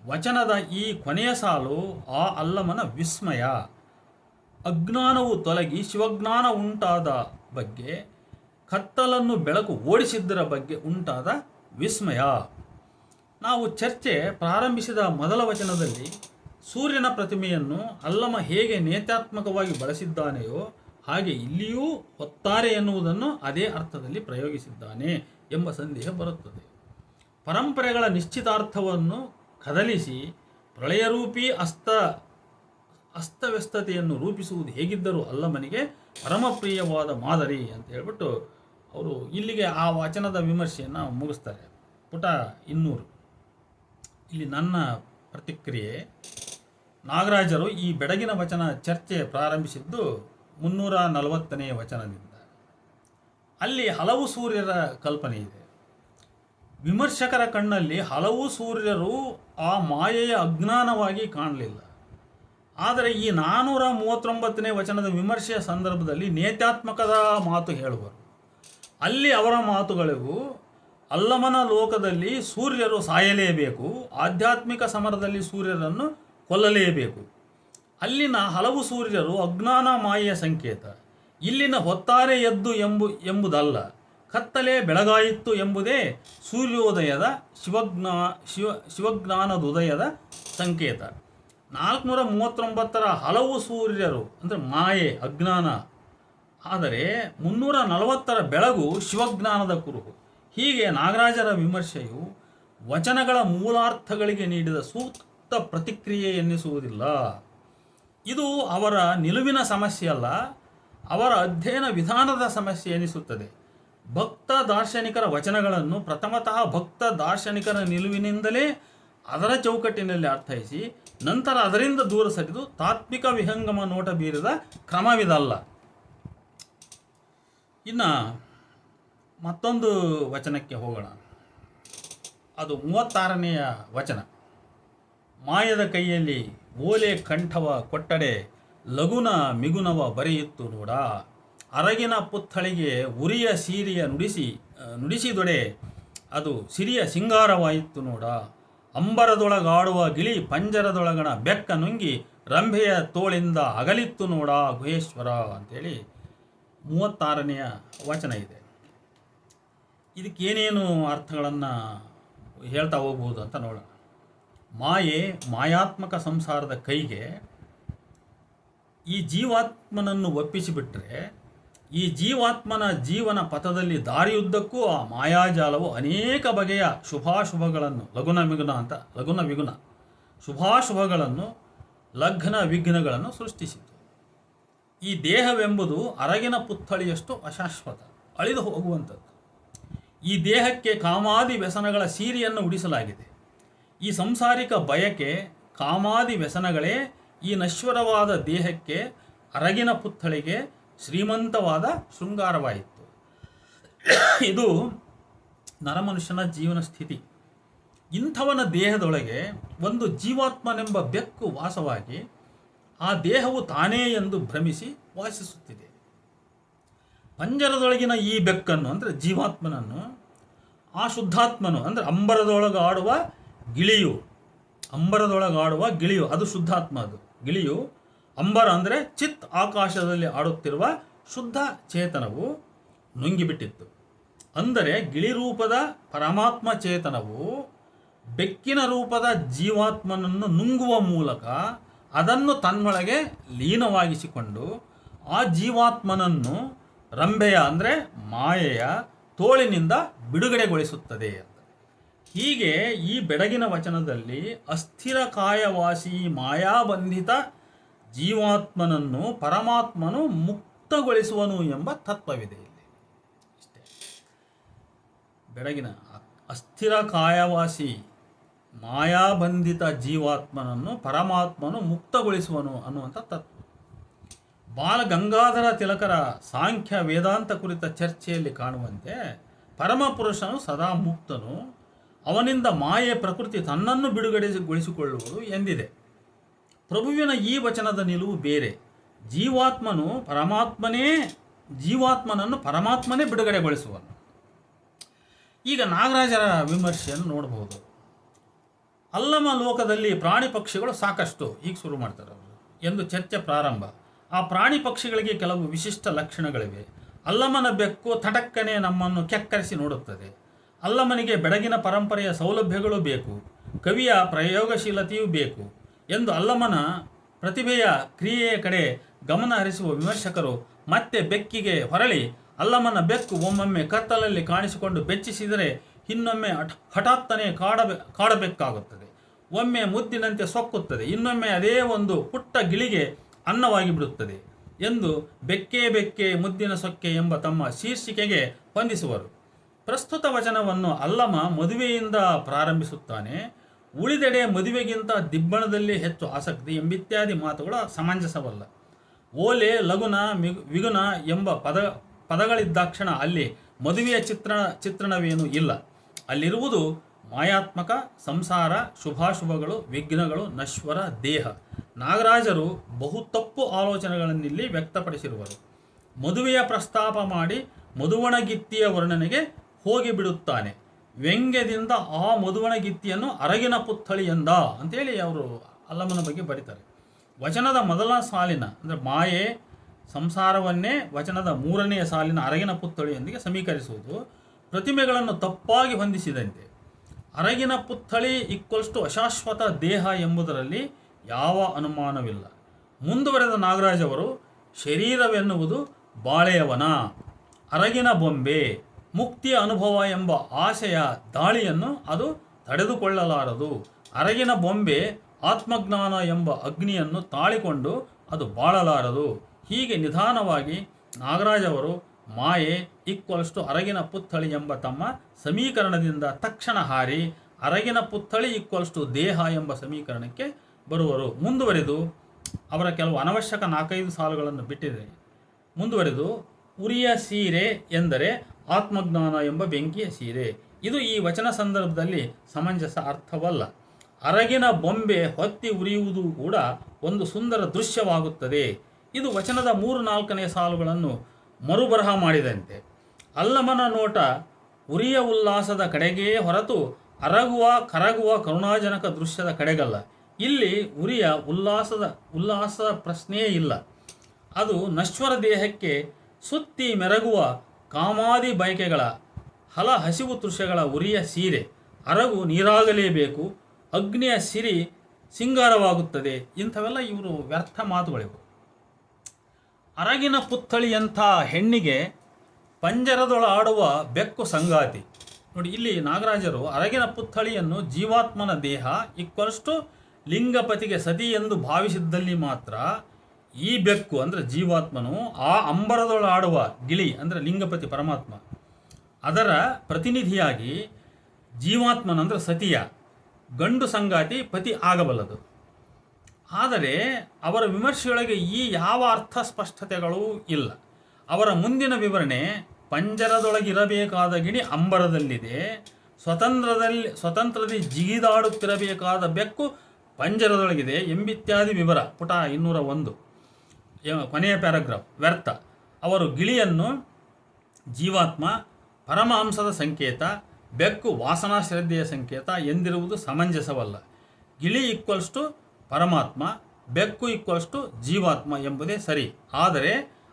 ವಚನದ ಈ ಕೊನೆಯ ಸಾಲು ಆ ಅಲ್ಲಮನ ವಿಸ್ಮಯ, ಅಜ್ಞಾನವು ತೊಲಗಿ ಶಿವಜ್ಞಾನ ಉಂಟಾದ ಬಗ್ಗೆ, ಕತ್ತಲನ್ನು ಬೆಳಕು ಓಡಿಸಿದ್ದರ ಬಗ್ಗೆ ಉಂಟಾದ ವಿಸ್ಮಯ. ನಾವು ಚರ್ಚೆ ಪ್ರಾರಂಭಿಸಿದ ಮೊದಲ ವಚನದಲ್ಲಿ ಸೂರ್ಯನ ಪ್ರತಿಮೆಯನ್ನು ಅಲ್ಲಮ ಹೇಗೆ ನೇತ್ಯಾತ್ಮಕವಾಗಿ ಬಳಸಿದ್ದಾನೆಯೋ ಹಾಗೆ ಇಲ್ಲಿಯೂ ಹೊತ್ತಾರೆ ಎನ್ನುವುದನ್ನು ಅದೇ ಅರ್ಥದಲ್ಲಿ ಪ್ರಯೋಗಿಸಿದ್ದಾನೆ ಎಂಬ ಸಂದೇಹ ಬರುತ್ತದೆ. ಪರಂಪರೆಗಳ ನಿಶ್ಚಿತಾರ್ಥವನ್ನು ಕದಲಿಸಿ ಪ್ರಳಯರೂಪಿ ಅಸ್ತವ್ಯಸ್ತತೆಯನ್ನು ರೂಪಿಸುವುದು ಹೇಗಿದ್ದರೂ ಅಲ್ಲಮನಿಗೆ ಪರಮಪ್ರಿಯವಾದ ಮಾದರಿ ಅಂತ ಹೇಳ್ಬಿಟ್ಟು ಅವರು ಇಲ್ಲಿಗೆ ಆ ವಚನದ ವಿಮರ್ಶೆಯನ್ನು ಮುಗಿಸ್ತಾರೆ. ಪುಟ 200. ಇಲ್ಲಿ ನನ್ನ ಪ್ರತಿಕ್ರಿಯೆ, ನಾಗರಾಜರು ಈ ಬೆಡಗಿನ ವಚನ ಚರ್ಚೆ ಪ್ರಾರಂಭಿಸಿದ್ದು 340ನೇ ವಚನದಿಂದ. ಅಲ್ಲಿ ಹಲವು ಸೂರ್ಯರ ಕಲ್ಪನೆ ಇದೆ. ವಿಮರ್ಶಕರ ಕಣ್ಣಲ್ಲಿ ಹಲವು ಸೂರ್ಯರು ಆ ಮಾಯೆಯ ಅಜ್ಞಾನವಾಗಿ ಕಾಣಲಿಲ್ಲ. ಆದರೆ ಈ 439ನೇ ವಚನದ ವಿಮರ್ಶೆಯ ಸಂದರ್ಭದಲ್ಲಿ ನೇತ್ಯಾತ್ಮಕದ ಮಾತು ಹೇಳುವರು. ಅಲ್ಲಿ ಅವರ ಮಾತುಗಳಿಗೂ ಅಲ್ಲಮನ ಲೋಕದಲ್ಲಿ ಸೂರ್ಯರು ಸಾಯಲೇಬೇಕು, ಆಧ್ಯಾತ್ಮಿಕ ಸಮರದಲ್ಲಿ ಸೂರ್ಯರನ್ನು ಕೊಲ್ಲಲೇಬೇಕು. ಅಲ್ಲಿನ ಹಲವು ಸೂರ್ಯರು ಅಜ್ಞಾನ ಮಾಯೆಯ ಸಂಕೇತ. ಇಲ್ಲಿನ ಹೊತ್ತಾರೆ ಎದ್ದು ಎಂಬುದಲ್ಲ, ಕತ್ತಲೆ ಬೆಳಗಾಯಿತು ಎಂಬುದೇ ಸೂರ್ಯೋದಯದ ಶಿವಜ್ಞಾನದುದಯದ ಸಂಕೇತ. 439ರ ಹಲವು ಸೂರ್ಯರು ಅಂದರೆ ಮಾಯೆ, ಅಜ್ಞಾನ. ಆದರೆ 340ರ ಬೆಳಗು ಶಿವಜ್ಞಾನದ ಕುರುಹು. ಹೀಗೆ ನಾಗರಾಜರ ವಿಮರ್ಶೆಯು ವಚನಗಳ ಮೂಲಾರ್ಥಗಳಿಗೆ ನೀಡಿದ ಸೂಕ್ತ ಪ್ರತಿಕ್ರಿಯೆ ಎನ್ನಿಸುವುದಿಲ್ಲ. ಇದು ಅವರ ನಿಲುವಿನ ಸಮಸ್ಯೆಯಲ್ಲ, ಅವರ ಅಧ್ಯಯನ ವಿಧಾನದ ಸಮಸ್ಯೆ ಎನಿಸುತ್ತದೆ. ಭಕ್ತ ದಾರ್ಶನಿಕರ ವಚನಗಳನ್ನು ಪ್ರಥಮತಃ ಭಕ್ತ ದಾರ್ಶನಿಕರ ನಿಲುವಿನಿಂದಲೇ ಅದರ ಚೌಕಟ್ಟಿನಲ್ಲಿ ಅರ್ಥೈಸಿ ನಂತರ ಅದರಿಂದ ದೂರ ಸರಿದು ತಾತ್ವಿಕ ವಿಹಂಗಮ ನೋಟ ಬೀರಿದ ಕ್ರಮವಿದಲ್ಲ. ಇನ್ನು ಮತ್ತೊಂದು ವಚನಕ್ಕೆ ಹೋಗೋಣ. ಅದು 36ನೆಯ ವಚನ. ಮಾಯದ ಕೈಯಲ್ಲಿ ಓಲೆ ಕಂಠವ ಕೊಟ್ಟಡೆ ಲಗುನ ಮಿಗುನವ ಬರೆಯಿತ್ತು ನೋಡ, ಅರಗಿನ ಪುತ್ಥಳಿಗೆ ಉರಿಯ ಸೀರಿಯ ನುಡಿಸಿದೊಡೆ ಅದು ಸಿರಿಯ ಸಿಂಗಾರವಾಯಿತು ನೋಡ, ಅಂಬರದೊಳಗಾಡುವ ಗಿಳಿ ಪಂಜರದೊಳಗಣ ಬೆಕ್ಕ ನುಂಗಿ ರಂಭೆಯ ತೋಳಿಂದ ಅಗಲಿತ್ತು ನೋಡ ಗುಹೇಶ್ವರ ಅಂತೇಳಿ 36ನೆಯ ವಚನ ಇದೆ. ಇದಕ್ಕೇನೇನು ಅರ್ಥಗಳನ್ನು ಹೇಳ್ತಾ ಹೋಗ್ಬೋದು ಅಂತ ನೋಡೋಣ. ಮಾಯೆ, ಮಾಯಾತ್ಮಕ ಸಂಸಾರದ ಕೈಗೆ ಈ ಜೀವಾತ್ಮನನ್ನು ಒಪ್ಪಿಸಿಬಿಟ್ರೆ ಈ ಜೀವಾತ್ಮನ ಜೀವನ ಪಥದಲ್ಲಿ ದಾರಿಯುದ್ದಕ್ಕೂ ಆ ಮಾಯಾಜಾಲವು ಅನೇಕ ಬಗೆಯ ಶುಭಾಶುಭಗಳನ್ನು ಲಗುನ ವಿಗುಣ ಶುಭಾಶುಭಗಳನ್ನು ಲಗ್ನ ವಿಘ್ನಗಳನ್ನು ಸೃಷ್ಟಿಸಿತು. ಈ ದೇಹವೆಂಬುದು ಅರಗಿನ ಪುತ್ಥಳಿಯಷ್ಟು ಅಶಾಶ್ವತ, ಅಳಿದು ಹೋಗುವಂಥದ್ದು. ಈ ದೇಹಕ್ಕೆ ಕಾಮಾದಿ ವ್ಯಸನಗಳ ಸೀರೆಯನ್ನು ಉಡಿಸಲಾಗಿದೆ. ಈ ಸಂಸಾರಿಕ ಬಯಕೆ, ಕಾಮಾದಿ ವ್ಯಸನಗಳೇ ಈ ನಶ್ವರವಾದ ದೇಹಕ್ಕೆ, ಅರಗಿನ ಪುತ್ಥಳಿಗೆ ಶ್ರೀಮಂತವಾದ ಶೃಂಗಾರವಾಯಿತು. ಇದು ನರಮನುಷ್ಯನ ಜೀವನ ಸ್ಥಿತಿ. ಇಂಥವನ ದೇಹದೊಳಗೆ ಒಂದು ಜೀವಾತ್ಮನೆಂಬ ಬೆಕ್ಕು ವಾಸವಾಗಿ ಆ ದೇಹವು ತಾನೇ ಎಂದು ಭ್ರಮಿಸಿ ವಾಸಿಸುತ್ತಿದೆ. ಪಂಜರದೊಳಗಿನ ಈ ಬೆಕ್ಕನ್ನು ಅಂದರೆ ಜೀವಾತ್ಮನನ್ನು ಆ ಶುದ್ಧಾತ್ಮನು ಅಂದರೆ ಅಂಬರದೊಳಗಾಡುವ ಗಿಳಿಯು ಅದು ಶುದ್ಧಾತ್ಮ. ಅದು ಗಿಳಿಯು ಅಂಬರ ಅಂದರೆ ಚಿತ್ ಆಕಾಶದಲ್ಲಿ ಆಡುತ್ತಿರುವ ಶುದ್ಧ ಚೇತನವು ನುಂಗಿಬಿಟ್ಟಿತ್ತು. ಅಂದರೆ ಗಿಳಿ ರೂಪದ ಪರಮಾತ್ಮ ಚೇತನವು ಬೆಕ್ಕಿನ ರೂಪದ ಜೀವಾತ್ಮನನ್ನು ನುಂಗುವ ಮೂಲಕ ಅದನ್ನು ತನ್ನೊಳಗೆ ಲೀನವಾಗಿಸಿಕೊಂಡು ಆ ಜೀವಾತ್ಮನನ್ನು ರಂಭೆಯ ಅಂದರೆ ಮಾಯೆಯ ತೋಳಿನಿಂದ ಬಿಡುಗಡೆಗೊಳಿಸುತ್ತದೆ. ಹೀಗೆ ಈ ಬೆಡಗಿನ ವಚನದಲ್ಲಿ ಅಸ್ಥಿರ ಕಾಯವಾಸಿ ಮಾಯಾಬಂಧಿತ ಜೀವಾತ್ಮನನ್ನು ಪರಮಾತ್ಮನು ಮುಕ್ತಗೊಳಿಸುವನು ಎಂಬ ತತ್ವವಿದೆ. ಇಲ್ಲಿ ಇಷ್ಟೇ. ಬೆಳಗಿನ ಅಸ್ಥಿರ ಕಾಯವಾಸಿ ಮಾಯಾಬಂಧಿತ ಜೀವಾತ್ಮನನ್ನು ಪರಮಾತ್ಮನು ಮುಕ್ತಗೊಳಿಸುವನು ಅನ್ನುವಂಥ ತತ್ವ. ಬಾಲ ಗಂಗಾಧರ ತಿಲಕರ ಸಾಂಖ್ಯ ವೇದಾಂತ ಕುರಿತ ಚರ್ಚೆಯಲ್ಲಿ ಕಾಣುವಂತೆ ಪರಮಪುರುಷನು ಸದಾ ಮುಕ್ತನು, ಅವನಿಂದ ಮಾಯೆ ಪ್ರಕೃತಿ ತನ್ನನ್ನು ಬಿಡುಗಡೆಗೊಳಿಸಿಕೊಳ್ಳುವುದು ಎಂದಿದೆ. ಪ್ರಭುವಿನ ಈ ವಚನದ ನಿಲುವು ಬೇರೆ. ಜೀವಾತ್ಮನನ್ನು ಪರಮಾತ್ಮನೇ ಬಿಡುಗಡೆಗೊಳಿಸುವನು. ಈಗ ನಾಗರಾಜರ ವಿಮರ್ಶೆಯನ್ನು ನೋಡಬಹುದು. ಅಲ್ಲಮ ಲೋಕದಲ್ಲಿ ಪ್ರಾಣಿ ಪಕ್ಷಿಗಳು ಸಾಕಷ್ಟು, ಈಗ ಶುರು ಮಾಡ್ತಾರೆ ಅವರು ಎಂದು ಚರ್ಚೆ ಪ್ರಾರಂಭ. ಆ ಪ್ರಾಣಿ ಪಕ್ಷಿಗಳಿಗೆ ಕೆಲವು ವಿಶಿಷ್ಟ ಲಕ್ಷಣಗಳಿವೆ. ಅಲ್ಲಮನ ಬೆಕ್ಕು ತಟಕ್ಕನೆ ನಮ್ಮನ್ನು ಕೆಕ್ಕರಿಸಿ ನೋಡುತ್ತದೆ. ಅಲ್ಲಮನಿಗೆ ಬೆಡಗಿನ ಪರಂಪರೆಯ ಸೌಲಭ್ಯಗಳು ಬೇಕು, ಕವಿಯ ಪ್ರಯೋಗಶೀಲತೆಯೂ ಬೇಕು ಎಂದು ಅಲ್ಲಮನ ಪ್ರತಿಭೆಯ ಕ್ರಿಯೆಯ ಕಡೆ ಗಮನ ಹರಿಸುವ ವಿಮರ್ಶಕರು ಮತ್ತೆ ಬೆಕ್ಕಿಗೆ ಹೊರಳಿ, ಅಲ್ಲಮನ ಬೆಕ್ಕು ಒಮ್ಮೊಮ್ಮೆ ಕತ್ತಲಲ್ಲಿ ಕಾಣಿಸಿಕೊಂಡು ಬೆಚ್ಚಿಸಿದರೆ ಇನ್ನೊಮ್ಮೆ ಹಠಾತ್ತನೆ ಕಾಡಬೇಕಾಗುತ್ತದೆ. ಒಮ್ಮೆ ಮುದ್ದಿನಂತೆ ಸೊಕ್ಕುತ್ತದೆ, ಇನ್ನೊಮ್ಮೆ ಅದೇ ಒಂದು ಪುಟ್ಟ ಗಿಳಿಗೆ ಅನ್ನವಾಗಿ ಬಿಡುತ್ತದೆ ಎಂದು ಬೆಕ್ಕೆ ಬೆಕ್ಕೆ ಮುದ್ದಿನ ಸೊಕ್ಕೆ ಎಂಬ ತಮ್ಮ ಶೀರ್ಷಿಕೆಗೆ ಹೊಂದಿಸುವರು. ಪ್ರಸ್ತುತ ವಚನವನ್ನು ಅಲ್ಲಮ ಮದುವೆಯಿಂದ ಪ್ರಾರಂಭಿಸುತ್ತಾನೆ. ಉಳಿದೆಡೆ ಮದುವೆಗಿಂತ ದಿಬ್ಬಣದಲ್ಲಿ ಹೆಚ್ಚು ಆಸಕ್ತಿ ಎಂಬಿತ್ಯಾದಿ ಮಾತುಗಳು ಸಮಂಜಸವಲ್ಲ. ಓಲೆ, ಲಗುನ, ವಿಗುನ ಎಂಬ ಪದಗಳಿದ್ದಾಕ್ಷಣ ಅಲ್ಲಿ ಮದುವೆಯ ಚಿತ್ರಣವೇನೂ ಇಲ್ಲ. ಅಲ್ಲಿರುವುದು ಮಾಯಾತ್ಮಕ ಸಂಸಾರ, ಶುಭಾಶುಭಗಳು, ವಿಘ್ನಗಳು, ನಶ್ವರ ದೇಹ. ನಾಗರಾಜರು ಬಹು ತಪ್ಪು ಆಲೋಚನೆಗಳನ್ನಿಲ್ಲಿ ವ್ಯಕ್ತಪಡಿಸಿರುವರು. ಮದುವೆಯ ಪ್ರಸ್ತಾಪ ಮಾಡಿ ಮಧುವಣಗಿತ್ತಿಯ ವರ್ಣನೆಗೆ ಹೋಗಿಬಿಡುತ್ತಾನೆ. ವ್ಯಂಗ್ಯದಿಂದ ಆ ಮಧುವಣಗಿತ್ತಿಯನ್ನು ಅರಗಿನ ಪುತ್ಥಳಿ ಎಂದ ಅಂತೇಳಿ ಅವರು ಅಲ್ಲಮನ ಬಗ್ಗೆ ಬರೀತಾರೆ. ವಚನದ ಮೊದಲ ಸಾಲಿನ ಅಂದರೆ ಮಾಯೆ ಸಂಸಾರವನ್ನೇ ವಚನದ ಮೂರನೆಯ ಸಾಲಿನ ಅರಗಿನ ಪುತ್ಥಳಿಯೊಂದಿಗೆ ಸಮೀಕರಿಸುವುದು ಪ್ರತಿಮೆಗಳನ್ನು ತಪ್ಪಾಗಿ ಹೊಂದಿಸಿದಂತೆ. ಅರಗಿನ ಪುತ್ಥಳಿ = ಅಶಾಶ್ವತ ದೇಹ ಎಂಬುದರಲ್ಲಿ ಯಾವ ಅನುಮಾನವಿಲ್ಲ. ಮುಂದುವರೆದ ನಾಗರಾಜ್ ಅವರು, ಶರೀರವೆನ್ನುವುದು ಬಾಳೆಯವನ, ಅರಗಿನ ಬೊಂಬೆ, ಮುಕ್ತಿಯ ಅನುಭವ ಎಂಬ ಆಶೆಯ ದಾಳಿಯನ್ನು ಅದು ತಡೆದುಕೊಳ್ಳಲಾರದು. ಅರಗಿನ ಬೊಂಬೆ ಆತ್ಮಜ್ಞಾನ ಎಂಬ ಅಗ್ನಿಯನ್ನು ತಾಳಿಕೊಂಡು ಅದು ಬಾಳಲಾರದು. ಹೀಗೆ ನಿಧಾನವಾಗಿ ನಾಗರಾಜ್ ಅವರು ಮಾಯೆ = ಅರಗಿನ ಪುತ್ಥಳಿ ಎಂಬ ತಮ್ಮ ಸಮೀಕರಣದಿಂದ ತಕ್ಷಣ ಹಾರಿ ಅರಗಿನ ಪುತ್ಥಳಿ = ದೇಹ ಎಂಬ ಸಮೀಕರಣಕ್ಕೆ ಬರುವರು. ಮುಂದುವರೆದು ಅವರ ಕೆಲವು ಅನವಶ್ಯಕ 4-5 ಸಾಲುಗಳನ್ನು ಬಿಟ್ಟಿದೆ. ಮುಂದುವರೆದು, ಉರಿಯ ಸೀರೆ ಎಂದರೆ ಆತ್ಮಜ್ಞಾನ ಎಂಬ ಬೆಂಕಿಯ ಸೀರೆ. ಇದು ಈ ವಚನ ಸಂದರ್ಭದಲ್ಲಿ ಸಮಂಜಸ ಅರ್ಥವಲ್ಲ. ಅರಗಿನ ಬೊಂಬೆ ಹೊತ್ತಿ ಉರಿಯುವುದು ಕೂಡ ಒಂದು ಸುಂದರ ದೃಶ್ಯವಾಗುತ್ತದೆ. ಇದು ವಚನದ 3-4ನೇ ಸಾಲುಗಳನ್ನು ಮರುಬರಹ ಮಾಡಿದಂತೆ. ಅಲ್ಲಮನ ನೋಟ ಉರಿಯ ಉಲ್ಲಾಸದ ಕಡೆಗೇ ಹೊರತು ಕರಗುವ ಕರುಣಾಜನಕ ದೃಶ್ಯದ ಕಡೆಗಲ್ಲ. ಇಲ್ಲಿ ಉರಿಯ ಉಲ್ಲಾಸದ ಪ್ರಶ್ನೆಯೇ ಇಲ್ಲ. ಅದು ನಶ್ವರ ದೇಹಕ್ಕೆ ಸುತ್ತಿ ಮೆರಗುವ ಕಾಮಾದಿ ಬಯಕೆಗಳ ಹಸಿವು ತೃಷ್ಯಗಳ ಉರಿಯ ಸೀರೆ. ಅರಗು ನೀರಾಗಲೇಬೇಕು, ಅಗ್ನಿಯ ಸಿರಿ ಸಿಂಗಾರವಾಗುತ್ತದೆ. ಇಂಥವೆಲ್ಲ ಇವರು ವ್ಯರ್ಥ ಮಾತುಗಳಿವು. ಅರಗಿನ ಪುತ್ಥಳಿಯಂಥ ಹೆಣ್ಣಿಗೆ ಪಂಜರದೊಳಾಡುವ ಬೆಕ್ಕು ಸಂಗಾತಿ. ನೋಡಿ, ಇಲ್ಲಿ ನಾಗರಾಜರು ಅರಗಿನ ಪುತ್ಥಳಿಯನ್ನು ಜೀವಾತ್ಮನ ದೇಹ = ಲಿಂಗಪತಿಗೆ ಸತಿ ಎಂದು ಭಾವಿಸಿದ್ದಲ್ಲಿ ಮಾತ್ರ ಈ ಬೆಕ್ಕು ಅಂದರೆ ಜೀವಾತ್ಮನು ಆ ಅಂಬರದೊಳಾಡುವ ಗಿಳಿ ಅಂದರೆ ಲಿಂಗಪತಿ ಪರಮಾತ್ಮ ಅದರ ಪ್ರತಿನಿಧಿಯಾಗಿ ಜೀವಾತ್ಮನಂದ್ರೆ ಸತಿಯ ಗಂಡು ಸಂಗಾತಿ ಪತಿ ಆಗಬಲ್ಲದು. ಆದರೆ ಅವರ ವಿಮರ್ಶೆಯೊಳಗೆ ಈ ಯಾವ ಅರ್ಥ ಸ್ಪಷ್ಟತೆಗಳೂ ಇಲ್ಲ. ಅವರ ಮುಂದಿನ ವಿವರಣೆ, ಪಂಜರದೊಳಗಿರಬೇಕಾದ ಗಿಣಿ ಅಂಬರದಲ್ಲಿದೆ, ಸ್ವತಂತ್ರದಿ ಜಿಗಿದಾಡುತ್ತಿರಬೇಕಾದ ಬೆಕ್ಕು ಪಂಜರದೊಳಗಿದೆ ಎಂಬಿತ್ಯಾದಿ ವಿವರ. ಪುಟ 201 ಕೊನೆಯ ಪ್ಯಾರಾಗ್ರಾಫ್ ವ್ಯರ್ಥ. ಅವರು ಗಿಳಿಯನ್ನು ಜೀವಾತ್ಮ, ಪರಮಹಂಸದ ಸಂಕೇತ, ಬೆಕ್ಕು ವಾಸನಾ ಶ್ರದ್ಧೆಯ ಸಂಕೇತ ಎಂದಿರುವುದು ಸಮಂಜಸವಲ್ಲ. ಗಿಳಿ = ಪರಮಾತ್ಮ, ಬೆಕ್ಕು = ಜೀವಾತ್ಮ ಎಂಬುದೇ ಸರಿ. ಆದರೆ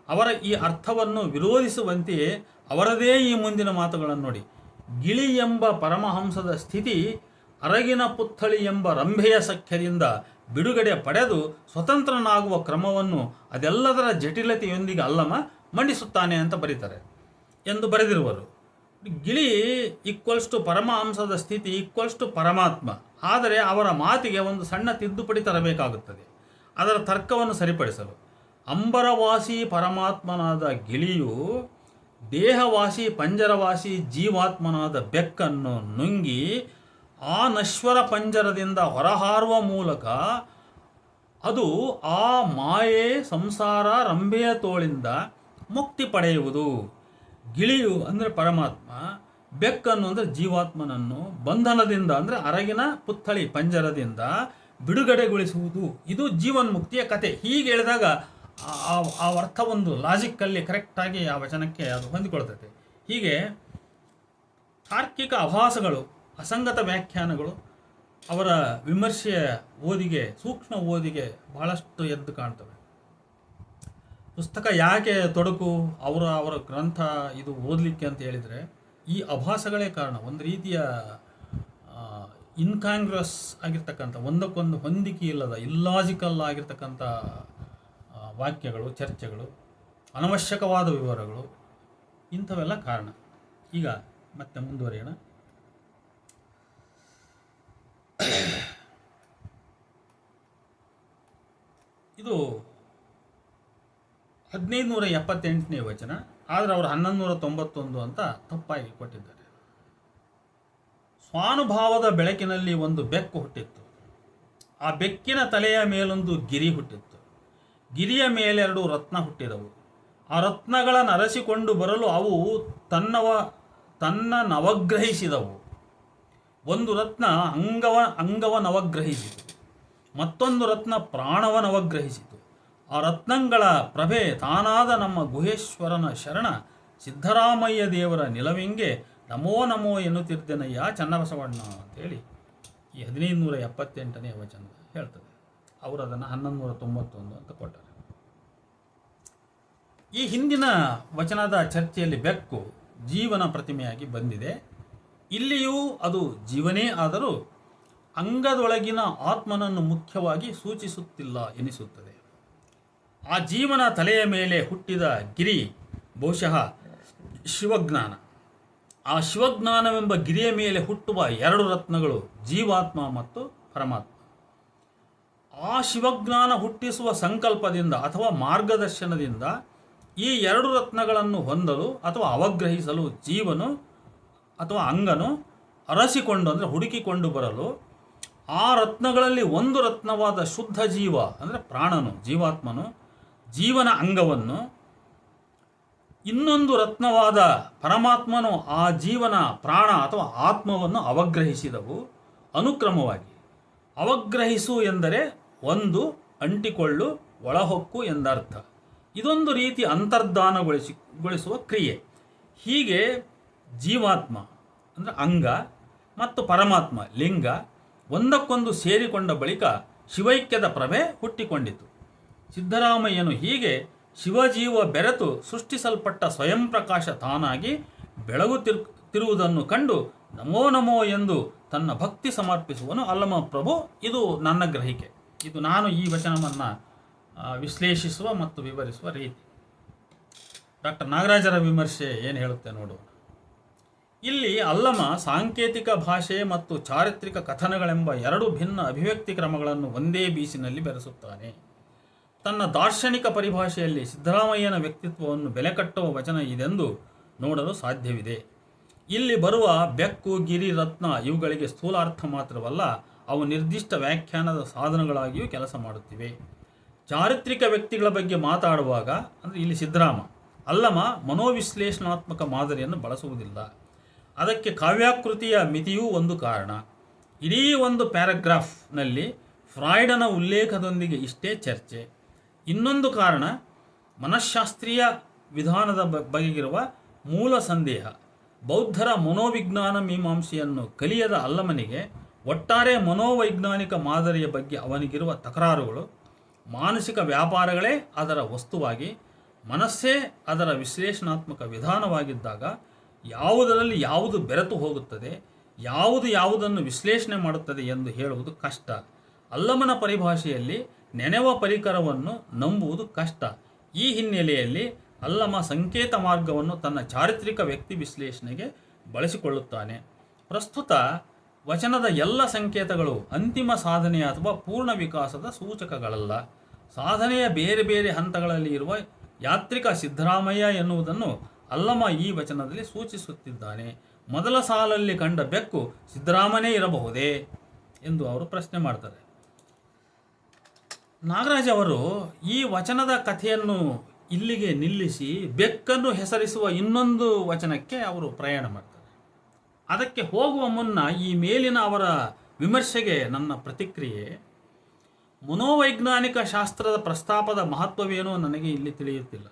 ಅವರ ಈ ಅರ್ಥವನ್ನು ವಿರೋಧಿಸುವಂತೆಯೇ ಅವರದೇ ಈ ಮುಂದಿನ ಮಾತುಗಳನ್ನು ನೋಡಿ. ಗಿಳಿ ಎಂಬ ಪರಮಹಂಸದ ಸ್ಥಿತಿ ಅರಗಿನ ಪುತ್ಥಳಿ ಎಂಬ ರಂಭೆಯ ಸಖ್ಯದಿಂದ ಬಿಡುಗಡೆ ಪಡೆದು ಸ್ವತಂತ್ರನಾಗುವ ಕ್ರಮವನ್ನು ಅದೆಲ್ಲದರ ಜಟಿಲತೆಯೊಂದಿಗೆ ಅಲ್ಲಮ ಮಂಡಿಸುತ್ತಾನೆ ಅಂತ ಬರೀತಾರೆ ಎಂದು ಬರೆದಿರುವರು. ಗಿಳಿ ಈಕ್ವಲ್ಸ್ ಟು ಪರಮಹಂಸದ ಸ್ಥಿತಿ ಈಕ್ವಲ್ಸ್ ಟು ಪರಮಾತ್ಮ. ಆದರೆ ಅವರ ಮಾತಿಗೆ ಒಂದು ಸಣ್ಣ ತಿದ್ದುಪಡಿ ತರಬೇಕಾಗುತ್ತದೆ ಅದರ ತರ್ಕವನ್ನು ಸರಿಪಡಿಸಲು. ಅಂಬರವಾಸಿ ಪರಮಾತ್ಮನಾದ ಗಿಳಿಯು ದೇಹವಾಸಿ ಪಂಜರವಾಸಿ ಜೀವಾತ್ಮನಾದ ಬೆಕ್ಕನ್ನು ನುಂಗಿ ಆ ನಶ್ವರ ಪಂಜರದಿಂದ ಹೊರಹಾರುವ ಮೂಲಕ ಅದು ಆ ಮಾಯೆ ಸಂಸಾರ ರಂಭೆಯ ತೋಳಿಂದ ಮುಕ್ತಿ ಪಡೆಯುವುದು. ಗಿಳಿಯು ಅಂದರೆ ಪರಮಾತ್ಮ, ಬೆಕ್ಕನ್ನು ಅಂದರೆ ಜೀವಾತ್ಮನನ್ನು ಬಂಧನದಿಂದ ಅಂದರೆ ಅರಗಿನ ಪುತ್ಥಳಿ ಪಂಜರದಿಂದ ಬಿಡುಗಡೆಗೊಳಿಸುವುದು. ಇದು ಜೀವನ್ಮುಕ್ತಿಯ ಕತೆ. ಹೀಗೆ ಹೇಳಿದಾಗ ಆ ಅರ್ಥ ಒಂದು ಲಾಜಿಕ್ಕಲ್ಲಿ ಕರೆಕ್ಟಾಗಿ ಆ ವಚನಕ್ಕೆ ಅದು ಹೊಂದಿಕೊಳ್ತೈತೆ. ಹೀಗೆ ತಾರ್ಕಿಕ ಅಭಾಸಗಳು, ಅಸಂಗತ ವ್ಯಾಖ್ಯಾನಗಳು ಅವರ ವಿಮರ್ಶೆಯ ಓದಿಗೆ, ಸೂಕ್ಷ್ಮ ಓದಿಗೆ ಬಹಳಷ್ಟು ಎದ್ದು ಕಾಣ್ತವೆ. ಪುಸ್ತಕ ಯಾಕೆ ತೊಡಕು ಅವರ ಗ್ರಂಥ ಇದು ಓದಲಿಕ್ಕೆ ಅಂತ ಹೇಳಿದರೆ ಈ ಅಭಾಸಗಳೇ ಕಾರಣ. ಒಂದು ರೀತಿಯ ಇನ್ಕಾಂಗ್ರಸ್ ಆಗಿರ್ತಕ್ಕಂಥ, ಒಂದಕ್ಕೊಂದು ಹೊಂದಿಕೆ ಇಲ್ಲದ ಇಲ್ಲಾಜಿಕಲ್ ಆಗಿರ್ತಕ್ಕಂಥ ವಾಕ್ಯಗಳು, ಚರ್ಚೆಗಳು, ಅನವಶ್ಯಕವಾದ ವಿವರಗಳು, ಇಂಥವೆಲ್ಲ ಕಾರಣ. ಈಗ ಮತ್ತೆ ಮುಂದುವರಿಯೋಣ. ಇದು 1578ನೇ ವಚನ, ಆದರೆ ಅವರು 1191 ಅಂತ ತಪ್ಪಾಗಿ ಕೊಟ್ಟಿದ್ದಾರೆ. ಸ್ವಾನುಭಾವದ ಬೆಳಕಿನಲ್ಲಿ ಒಂದು ಬೆಕ್ಕು ಹುಟ್ಟಿತ್ತು. ಆ ಬೆಕ್ಕಿನ ತಲೆಯ ಮೇಲೊಂದು ಗಿರಿ ಹುಟ್ಟಿತ್ತು. ಗಿರಿಯ ಮೇಲೆರಡು ರತ್ನ ಹುಟ್ಟಿದವು. ಆ ರತ್ನಗಳನ್ನು ಅರಸಿಕೊಂಡು ಬರಲು ಅವು ತನ್ನವಗ್ರಹಿಸಿದವು. ಒಂದು ರತ್ನ ಅಂಗವನವಗ್ರಹಿಸಿತು, ಮತ್ತೊಂದು ರತ್ನ ಪ್ರಾಣವನವಗ್ರಹಿಸಿತು. ಆ ರತ್ನಗಳ ಪ್ರಭೆ ತಾನಾದ ನಮ್ಮ ಗುಹೇಶ್ವರನ ಶರಣ ಸಿದ್ದರಾಮಯ್ಯ ದೇವರ ನಿಲವಿಂಗೆ ನಮೋ ನಮೋ ಎನ್ನುತ್ತಿರ್ದೆನಯ್ಯ ಚನ್ನಬಸವಣ್ಣ ಅಂತೇಳಿ ಈ 1578ನೇ ವಚನ ಹೇಳ್ತದೆ. ಅವರು ಅದನ್ನು 1191 ಅಂತ ಕೊಟ್ಟರು. ಈ ಹಿಂದಿನ ವಚನದ ಚರ್ಚೆಯಲ್ಲಿ ಬೆಕ್ಕು ಜೀವನ ಪ್ರತಿಮೆಯಾಗಿ ಬಂದಿದೆ. ಇಲ್ಲಿಯೂ ಅದು ಜೀವನೇ ಆದರೂ ಅಂಗದೊಳಗಿನ ಆತ್ಮನನ್ನು ಮುಖ್ಯವಾಗಿ ಸೂಚಿಸುತ್ತಿಲ್ಲ ಎನಿಸುತ್ತದೆ. ಆ ಜೀವನ ತಲೆಯ ಮೇಲೆ ಹುಟ್ಟಿದ ಗಿರಿ ಬಹುಶಃ ಶಿವಜ್ಞಾನ. ಆ ಶಿವಜ್ಞಾನವೆಂಬ ಗಿರಿಯ ಮೇಲೆ ಹುಟ್ಟುವ ಎರಡು ರತ್ನಗಳು ಜೀವಾತ್ಮ ಮತ್ತು ಪರಮಾತ್ಮ. ಆ ಶಿವಜ್ಞಾನ ಹುಟ್ಟಿಸುವ ಸಂಕಲ್ಪದಿಂದ ಅಥವಾ ಮಾರ್ಗದರ್ಶನದಿಂದ ಈ ಎರಡು ರತ್ನಗಳನ್ನು ಹೊಂದಲು ಅಥವಾ ಅವಗ್ರಹಿಸಲು ಜೀವನು ಅಥವಾ ಅಂಗನು ಅರಸಿಕೊಂಡು ಅಂದರೆ ಹುಡುಕಿಕೊಂಡು ಬರಲು ಆ ರತ್ನಗಳಲ್ಲಿ ಒಂದು ರತ್ನವಾದ ಶುದ್ಧ ಜೀವ ಅಂದರೆ ಪ್ರಾಣನು, ಜೀವಾತ್ಮನು ಜೀವನ ಅಂಗವನ್ನು, ಇನ್ನೊಂದು ರತ್ನವಾದ ಪರಮಾತ್ಮನು ಆ ಜೀವನ ಪ್ರಾಣ ಅಥವಾ ಆತ್ಮವನ್ನು ಅವಗ್ರಹಿಸಿದವು ಅನುಕ್ರಮವಾಗಿ. ಅವಗ್ರಹಿಸು ಎಂದರೆ ಒಂದು, ಅಂಟಿಕೊಳ್ಳು, ಒಳಹೊಕ್ಕು ಎಂದರ್ಥ. ಇದೊಂದು ರೀತಿ ಅಂತರ್ಧಾನಗೊಳಿಸುವ ಕ್ರಿಯೆ. ಹೀಗೆ ಜೀವಾತ್ಮ ಅಂದರೆ ಅಂಗ ಮತ್ತು ಪರಮಾತ್ಮ ಲಿಂಗ ಒಂದಕ್ಕೊಂದು ಸೇರಿಕೊಂಡ ಬಳಿಕ ಶಿವೈಕ್ಯದ ಪ್ರಭೆ ಹುಟ್ಟಿಕೊಂಡಿತು. ಸಿದ್ದರಾಮಯ್ಯನು ಹೀಗೆ ಶಿವಜೀವ ಬೆರೆತು ಸೃಷ್ಟಿಸಲ್ಪಟ್ಟ ಸ್ವಯಂ ಪ್ರಕಾಶ ತಾನಾಗಿ ಬೆಳಗುತ್ತಿರುವುದನ್ನು ಕಂಡು ನಮೋ ನಮೋ ಎಂದು ತನ್ನ ಭಕ್ತಿ ಸಮರ್ಪಿಸುವನು ಅಲ್ಲಮ ಪ್ರಭು. ಇದು ನನ್ನ ಗ್ರಹಿಕೆ. ಇದು ನಾನು ಈ ವಚನವನ್ನು ವಿಶ್ಲೇಷಿಸುವ ಮತ್ತು ವಿವರಿಸುವ ರೀತಿ. ಡಾಕ್ಟರ್ ನಾಗರಾಜರ ವಿಮರ್ಶೆ ಏನು ಹೇಳುತ್ತೆ ನೋಡೋಣ. ಇಲ್ಲಿ ಅಲ್ಲಮ ಸಾಂಕೇತಿಕ ಭಾಷೆ ಮತ್ತು ಚಾರಿತ್ರಿಕ ಕಥನಗಳೆಂಬ ಎರಡು ಭಿನ್ನ ಅಭಿವ್ಯಕ್ತಿ ಕ್ರಮಗಳನ್ನು ಒಂದೇ ಬೀಸಿನಲ್ಲಿ ಬೆರೆಸುತ್ತಾನೆ. ತನ್ನ ದಾರ್ಶನಿಕ ಪರಿಭಾಷೆಯಲ್ಲಿ ಸಿದ್ದರಾಮಯ್ಯನ ವ್ಯಕ್ತಿತ್ವವನ್ನು ಬೆಲೆ ಕಟ್ಟುವ ವಚನ ಇದೆಂದು ನೋಡಲು ಸಾಧ್ಯವಿದೆ. ಇಲ್ಲಿ ಬರುವ ಬೆಕ್ಕು, ಗಿರಿ, ರತ್ನ ಇವುಗಳಿಗೆ ಸ್ಥೂಲಾರ್ಥ ಮಾತ್ರವಲ್ಲ, ಅವು ನಿರ್ದಿಷ್ಟ ವ್ಯಾಖ್ಯಾನದ ಸಾಧನಗಳಾಗಿಯೂ ಕೆಲಸ ಮಾಡುತ್ತಿವೆ. ಚಾರಿತ್ರಿಕ ವ್ಯಕ್ತಿಗಳ ಬಗ್ಗೆ ಮಾತಾಡುವಾಗ ಅಂದರೆ ಇಲ್ಲಿ ಸಿದ್ದರಾಮ, ಅಲ್ಲಮ ಮನೋವಿಶ್ಲೇಷಣಾತ್ಮಕ ಮಾದರಿಯನ್ನು ಬಳಸುವುದಿಲ್ಲ. ಅದಕ್ಕೆ ಕಾವ್ಯಾಕೃತಿಯ ಮಿತಿಯೂ ಒಂದು ಕಾರಣ. ಇಡೀ ಒಂದು ಪ್ಯಾರಾಗ್ರಾಫ್ನಲ್ಲಿ ಫ್ರಾಯ್ಡನ ಉಲ್ಲೇಖದೊಂದಿಗೆ ಇಷ್ಟೇ ಚರ್ಚೆ. ಇನ್ನೊಂದು ಕಾರಣ ಮನಃಶಾಸ್ತ್ರೀಯ ವಿಧಾನದ ಬಗೆಗಿರುವ ಮೂಲ ಸಂದೇಹ. ಬೌದ್ಧರ ಮನೋವಿಜ್ಞಾನ ಮೀಮಾಂಸೆಯನ್ನು ಕಲಿಯದ ಅಲ್ಲಮನಿಗೆ ಒಟ್ಟಾರೆ ಮನೋವೈಜ್ಞಾನಿಕ ಮಾದರಿಯ ಬಗ್ಗೆ ಅವನಿಗಿರುವ ತಕರಾರುಗಳು, ಮಾನಸಿಕ ವ್ಯಾಪಾರಗಳೇ ಅದರ ವಸ್ತುವಾಗಿ, ಮನಸ್ಸೇ ಅದರ ವಿಶ್ಲೇಷಣಾತ್ಮಕ ವಿಧಾನವಾಗಿದ್ದಾಗ ಯಾವುದರಲ್ಲಿ ಯಾವುದು ಬೆರೆತು ಹೋಗುತ್ತದೆ, ಯಾವುದು ಯಾವುದನ್ನು ವಿಶ್ಲೇಷಣೆ ಮಾಡುತ್ತದೆ ಎಂದು ಹೇಳುವುದು ಕಷ್ಟ. ಅಲ್ಲಮನ ಪರಿಭಾಷೆಯಲ್ಲಿ ನೆನೆವ ಪರಿಕರವನ್ನು ನಂಬುವುದು ಕಷ್ಟ. ಈ ಹಿನ್ನೆಲೆಯಲ್ಲಿ ಅಲ್ಲಮ ಸಂಕೇತ ಮಾರ್ಗವನ್ನು ತನ್ನ ಚಾರಿತ್ರಿಕ ವ್ಯಕ್ತಿ ವಿಶ್ಲೇಷಣೆಗೆ ಬಳಸಿಕೊಳ್ಳುತ್ತಾನೆ. ಪ್ರಸ್ತುತ ವಚನದ ಎಲ್ಲ ಸಂಕೇತಗಳು ಅಂತಿಮ ಸಾಧನೆಯ ಅಥವಾ ಪೂರ್ಣ ವಿಕಾಸದ ಸೂಚಕಗಳಲ್ಲ. ಸಾಧನೆಯ ಬೇರೆ ಬೇರೆ ಹಂತಗಳಲ್ಲಿ ಇರುವ ಯಾತ್ರಿಕ ಸಿದ್ದರಾಮಯ್ಯ ಎನ್ನುವುದನ್ನು ಅಲ್ಲಮ ಈ ವಚನದಲ್ಲಿ ಸೂಚಿಸುತ್ತಿದ್ದಾನೆ. ಮೊದಲ ಸಾಲಲ್ಲಿ ಕಂಡ ಬೆಕ್ಕು ಸಿದ್ದರಾಮನೇ ಇರಬಹುದೇ ಎಂದು ಅವರು ಪ್ರಶ್ನೆ ಮಾಡ್ತಾರೆ. ನಾಗರಾಜ್ ಅವರು ಈ ವಚನದ ಕಥೆಯನ್ನು ಇಲ್ಲಿಗೆ ನಿಲ್ಲಿಸಿ ಬೆಕ್ಕನ್ನು ಹೆಸರಿಸುವ ಇನ್ನೊಂದು ವಚನಕ್ಕೆ ಅವರು ಪ್ರಯಾಣ ಮಾಡ್ತಾರೆ. ಅದಕ್ಕೆ ಹೋಗುವ ಮುನ್ನ ಈ ಮೇಲಿನ ಅವರ ವಿಮರ್ಶೆಗೆ ನನ್ನ ಪ್ರತಿಕ್ರಿಯೆ: ಮನೋವೈಜ್ಞಾನಿಕ ಶಾಸ್ತ್ರದ ಪ್ರಸ್ತಾಪದ ಮಹತ್ವವೇನೋ ನನಗೆ ಇಲ್ಲಿ ತಿಳಿಯುತ್ತಿಲ್ಲ.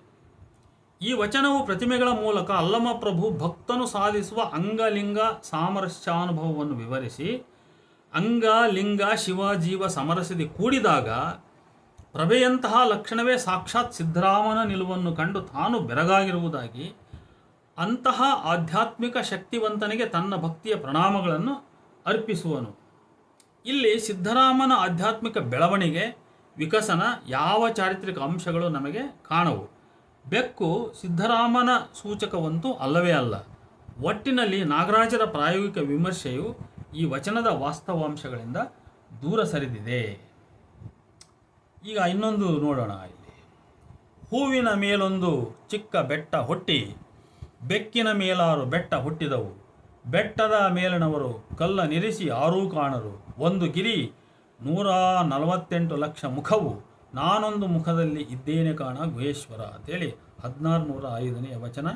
ಈ ವಚನವು ಪ್ರತಿಮೆಗಳ ಮೂಲಕ ಅಲ್ಲಮ ಪ್ರಭು ಭಕ್ತನು ಸಾಧಿಸುವ ಅಂಗಲಿಂಗ ಸಾಮರಸ್ಯಾನುಭವವನ್ನು ವಿವರಿಸಿ, ಅಂಗ ಲಿಂಗ ಶಿವ ಜೀವ ಸಮರಸದಿ ಕೂಡಿದಾಗ ಪ್ರಭೆಯಂತಹ ಲಕ್ಷಣವೇ ಸಾಕ್ಷಾತ್ ಸಿದ್ದರಾಮನ ನಿಲುವನ್ನು ಕಂಡು ತಾನು ಬೆರಗಾಗಿರುವುದಾಗಿ, ಅಂತಹ ಆಧ್ಯಾತ್ಮಿಕ ಶಕ್ತಿವಂತನಿಗೆ ತನ್ನ ಭಕ್ತಿಯ ಪ್ರಣಾಮಗಳನ್ನು ಅರ್ಪಿಸುವನು. ಇಲ್ಲಿ ಸಿದ್ದರಾಮನ ಆಧ್ಯಾತ್ಮಿಕ ಬೆಳವಣಿಗೆ, ವಿಕಸನ, ಯಾವ ಚಾರಿತ್ರಿಕ ಅಂಶಗಳು ನಮಗೆ ಕಾಣವು. ಬೆಕ್ಕು ಸಿದ್ದರಾಮನ ಸೂಚಕವಂತೂ ಅಲ್ಲವೇ ಅಲ್ಲ. ಒಟ್ಟಿನಲ್ಲಿ ನಾಗರಾಜರ ಪ್ರಾಯೋಗಿಕ ವಿಮರ್ಶೆಯು ಈ ವಚನದ ವಾಸ್ತವಾಂಶಗಳಿಂದ ದೂರ ಸರಿದಿದೆ. ಈಗ ಇನ್ನೊಂದು ನೋಡೋಣ. ಇಲ್ಲಿ ಹೂವಿನ ಮೇಲೊಂದು ಚಿಕ್ಕ ಬೆಟ್ಟ ಹುಟ್ಟಿ ಬೆಕ್ಕಿನ ಮೇಲಾರು ಬೆಟ್ಟ ಹುಟ್ಟಿದವು. ಬೆಟ್ಟದ ಮೇಲಿನವರು ಕಲ್ಲ ನಿರಿಸಿ ಆರೂ ಕಾಣರು. ಒಂದು ಗಿರಿ 148 ಲಕ್ಷ ಮುಖವು, ನಾನೊಂದು ಮುಖದಲ್ಲಿ ಇದ್ದೇನೆ ಕಾಣ ಗುಹೇಶ್ವರ ಅಂತೇಳಿ 1605ನೇ ವಚನ.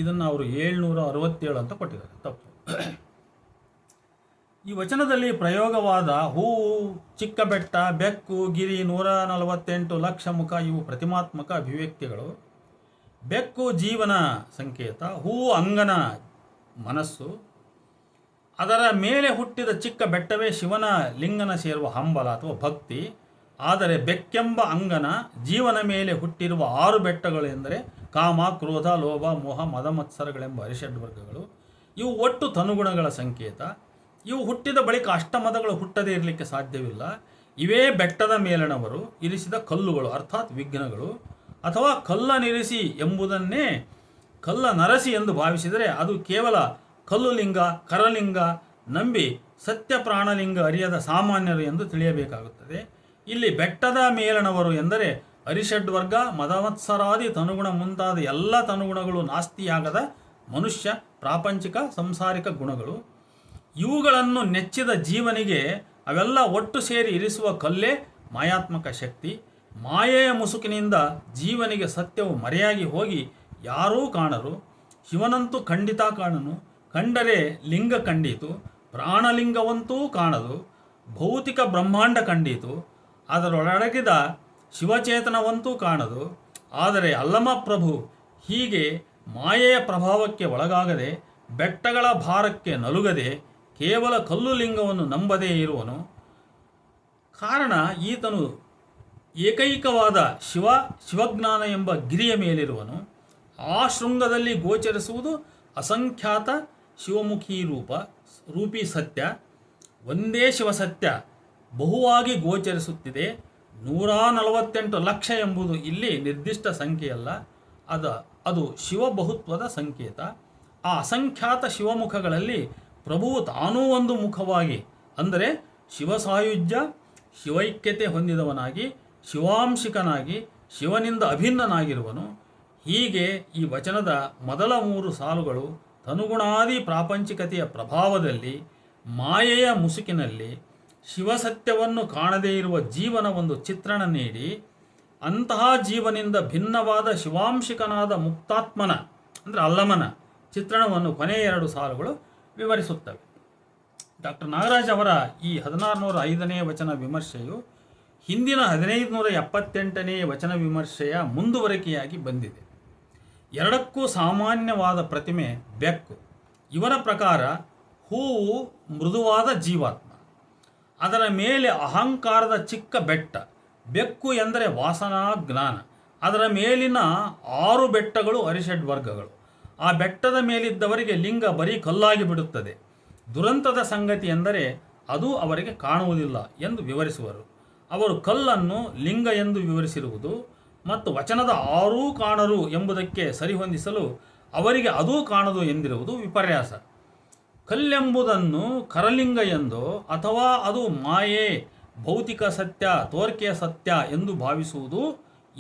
ಇದನ್ನು ಅವರು 767 ಅಂತ ಕೊಟ್ಟಿದ್ದಾರೆ, ತಪ್ಪು. ಈ ವಚನದಲ್ಲಿ ಪ್ರಯೋಗವಾದ ಹೂವು, ಚಿಕ್ಕ ಬೆಟ್ಟ, ಬೆಕ್ಕು, ಗಿರಿ, 148 ಲಕ್ಷ ಮುಖ ಇವು ಪ್ರತಿಮಾತ್ಮಕ ಅಭಿವ್ಯಕ್ತಿಗಳು. ಬೆಕ್ಕು ಜೀವನ ಸಂಕೇತ, ಹೂವು ಅಂಗನ ಮನಸ್ಸು, ಅದರ ಮೇಲೆ ಹುಟ್ಟಿದ ಚಿಕ್ಕ ಬೆಟ್ಟವೇ ಶಿವನ ಲಿಂಗನ ಸೇರುವ ಹಂಬಲ ಅಥವಾ ಭಕ್ತಿ. ಆದರೆ ಬೆಕ್ಕೆಂಬ ಅಂಗನ ಜೀವನ ಮೇಲೆ ಹುಟ್ಟಿರುವ 6 ಬೆಟ್ಟಗಳು ಎಂದರೆ ಕಾಮ, ಕ್ರೋಧ, ಲೋಭ, ಮೋಹ, ಮದ, ಮತ್ಸರಗಳೆಂಬ ಅರಿಷಡ್ವರ್ಗಗಳು. ಇವು ಒಟ್ಟು ತನುಗುಣಗಳ ಸಂಕೇತ. ಇವು ಹುಟ್ಟಿದ ಬಳಿಕ ಅಷ್ಟಮದಗಳು ಹುಟ್ಟದೇ ಇರಲಿಕ್ಕೆ ಸಾಧ್ಯವಿಲ್ಲ. ಇವೇ ಬೆಟ್ಟದ ಮೇಲಣವರು ಇರಿಸಿದ ಕಲ್ಲುಗಳು, ಅರ್ಥಾತ್ ವಿಘ್ನಗಳು. ಅಥವಾ ಕಲ್ಲನಿರಿಸಿ ಎಂಬುದನ್ನೇ ಕಲ್ಲ ನರಸಿ ಎಂದು ಭಾವಿಸಿದರೆ ಅದು ಕೇವಲ ಕಲ್ಲುಲಿಂಗ, ಕರಲಿಂಗ ನಂಬಿ ಸತ್ಯ ಪ್ರಾಣಲಿಂಗ ಅರಿಯದ ಸಾಮಾನ್ಯರು ಎಂದು ತಿಳಿಯಬೇಕಾಗುತ್ತದೆ. ಇಲ್ಲಿ ಬೆಟ್ಟದ ಮೇಲಣವರು ಎಂದರೆ ಅರಿಷಡ್ವರ್ಗ, ಮದಮತ್ಸರಾದಿ ತನುಗುಣ ಮುಂತಾದ ಎಲ್ಲ ತನುಗುಣಗಳು ನಾಸ್ತಿಯಾಗದ ಮನುಷ್ಯ, ಪ್ರಾಪಂಚಿಕ, ಸಂಸಾರಿಕ ಗುಣಗಳು. ಇವುಗಳನ್ನು ನೆಚ್ಚಿದ ಜೀವನಿಗೆ ಅವೆಲ್ಲ ಒಟ್ಟು ಸೇರಿ ಇರಿಸುವ ಕಲ್ಲೇ ಮಾಯಾತ್ಮಕ ಶಕ್ತಿ. ಮಾಯೆಯ ಮುಸುಕಿನಿಂದ ಜೀವನಿಗೆ ಸತ್ಯವು ಮರೆಯಾಗಿ ಹೋಗಿ ಯಾರೂ ಕಾಣರು. ಶಿವನಂತೂ ಖಂಡಿತ ಕಾಣನು. ಕಂಡರೆ ಲಿಂಗ ಕಂಡೀತು, ಪ್ರಾಣಲಿಂಗವಂತೂ ಕಾಣದು. ಭೌತಿಕ ಬ್ರಹ್ಮಾಂಡ ಕಂಡೀತು, ಅದರೊಳಗಿದ ಶಿವಚೇತನವಂತೂ ಕಾಣದು. ಆದರೆ ಅಲ್ಲಮ ಪ್ರಭು ಹೀಗೆ ಮಾಯೆಯ ಪ್ರಭಾವಕ್ಕೆ ಒಳಗಾಗದೆ, ಬೆಟ್ಟಗಳ ಭಾರಕ್ಕೆ ನಲುಗದೆ, ಕೇವಲ ಕಲ್ಲು ಲಿಂಗವನ್ನು ನಂಬದೇ ಇರುವನು. ಕಾರಣ ಈತನು ಏಕೈಕವಾದ ಶಿವಜ್ಞಾನ ಎಂಬ ಗಿರಿಯ ಮೇಲಿರುವನು. ಆ ಶೃಂಗದಲ್ಲಿ ಗೋಚರಿಸುವುದು ಅಸಂಖ್ಯಾತ ಶಿವಮುಖಿ ರೂಪಿ ಸತ್ಯ. ಒಂದೇ ಶಿವಸತ್ಯ ಬಹುವಾಗಿ ಗೋಚರಿಸುತ್ತಿದೆ. 148 ಲಕ್ಷ ಎಂಬುದು ಇಲ್ಲಿ ನಿರ್ದಿಷ್ಟ ಸಂಖ್ಯೆಯಲ್ಲ, ಅದು ಶಿವಬಹುತ್ವದ ಸಂಕೇತ. ಆ ಅಸಂಖ್ಯಾತ ಶಿವಮುಖಗಳಲ್ಲಿ ಪ್ರಭುವು ತಾನೂ ಒಂದು ಮುಖವಾಗಿ, ಅಂದರೆ ಶಿವಸಾಯುಜ್ಯ, ಶಿವೈಕ್ಯತೆ ಹೊಂದಿದವನಾಗಿ, ಶಿವಾಂಶಿಕನಾಗಿ, ಶಿವನಿಂದ ಅಭಿನ್ನನಾಗಿರುವನು. ಹೀಗೆ ಈ ವಚನದ ಮೊದಲ 3 ಸಾಲುಗಳು ತನುಗುಣಾದಿ ಪ್ರಾಪಂಚಿಕತೆಯ ಪ್ರಭಾವದಲ್ಲಿ, ಮಾಯೆಯ ಮುಸುಕಿನಲ್ಲಿ ಶಿವಸತ್ಯವನ್ನು ಕಾಣದೇ ಇರುವ ಜೀವನ ಒಂದು ಚಿತ್ರಣ ನೀಡಿ, ಅಂತಹ ಜೀವನಿಂದ ಭಿನ್ನವಾದ ಶಿವಾಂಶಿಕನಾದ ಮುಕ್ತಾತ್ಮನ ಅಂದರೆ ಅಲ್ಲಮನ ಚಿತ್ರಣವನ್ನು ಕೊನೆಯ 2 ಸಾಲುಗಳು ವಿವರಿಸುತ್ತವೆ. ಡಾಕ್ಟರ್ ನಾಗರಾಜ್ ಅವರ ಈ 1605ನೇ ವಚನ ವಿಮರ್ಶೆಯು ಹಿಂದಿನ 1578ನೇ ವಚನ ವಿಮರ್ಶೆಯ ಮುಂದುವರಿಕೆಯಾಗಿ ಬಂದಿದೆ. ಎರಡಕ್ಕೂ ಸಾಮಾನ್ಯವಾದ ಪ್ರತಿಮೆ ಬೆಕ್ಕು. ಇವರ ಪ್ರಕಾರ ಹೂವು ಮೃದುವಾದ ಜೀವಾತ್ಮ, ಅದರ ಮೇಲೆ ಅಹಂಕಾರದ ಚಿಕ್ಕ ಬೆಟ್ಟ. ಬೆಕ್ಕು ಎಂದರೆ ವಾಸನಾ ಜ್ಞಾನ. ಅದರ ಮೇಲಿನ 6 ಬೆಟ್ಟಗಳು ಅರಿಷಡ್ವರ್ಗಗಳು. ಆ ಬೆಟ್ಟದ ಮೇಲಿದ್ದವರಿಗೆ ಲಿಂಗ ಬರೀ ಕಲ್ಲಾಗಿ ಬಿಡುತ್ತದೆ. ದುರಂತದ ಸಂಗತಿ ಎಂದರೆ ಅದು ಅವರಿಗೆ ಕಾಣುವುದಿಲ್ಲ ಎಂದು ವಿವರಿಸುವರು. ಅವರು ಕಲ್ಲನ್ನು ಲಿಂಗ ಎಂದು ವಿವರಿಸಿರುವುದು ಮತ್ತು ವಚನದ 6 ಕಾಣರು ಎಂಬುದಕ್ಕೆ ಸರಿಹೊಂದಿಸಲು ಅವರಿಗೆ ಅದೂ ಕಾಣದು ಎಂದಿರುವುದು ವಿಪರ್ಯಾಸ. ಕಲ್ಲೆಂಬುದನ್ನು ಕರಲಿಂಗ ಎಂದೋ ಅಥವಾ ಅದು ಮಾಯೆ, ಭೌತಿಕ ಸತ್ಯ, ತೋರ್ಕೆಯ ಸತ್ಯ ಎಂದು ಭಾವಿಸುವುದು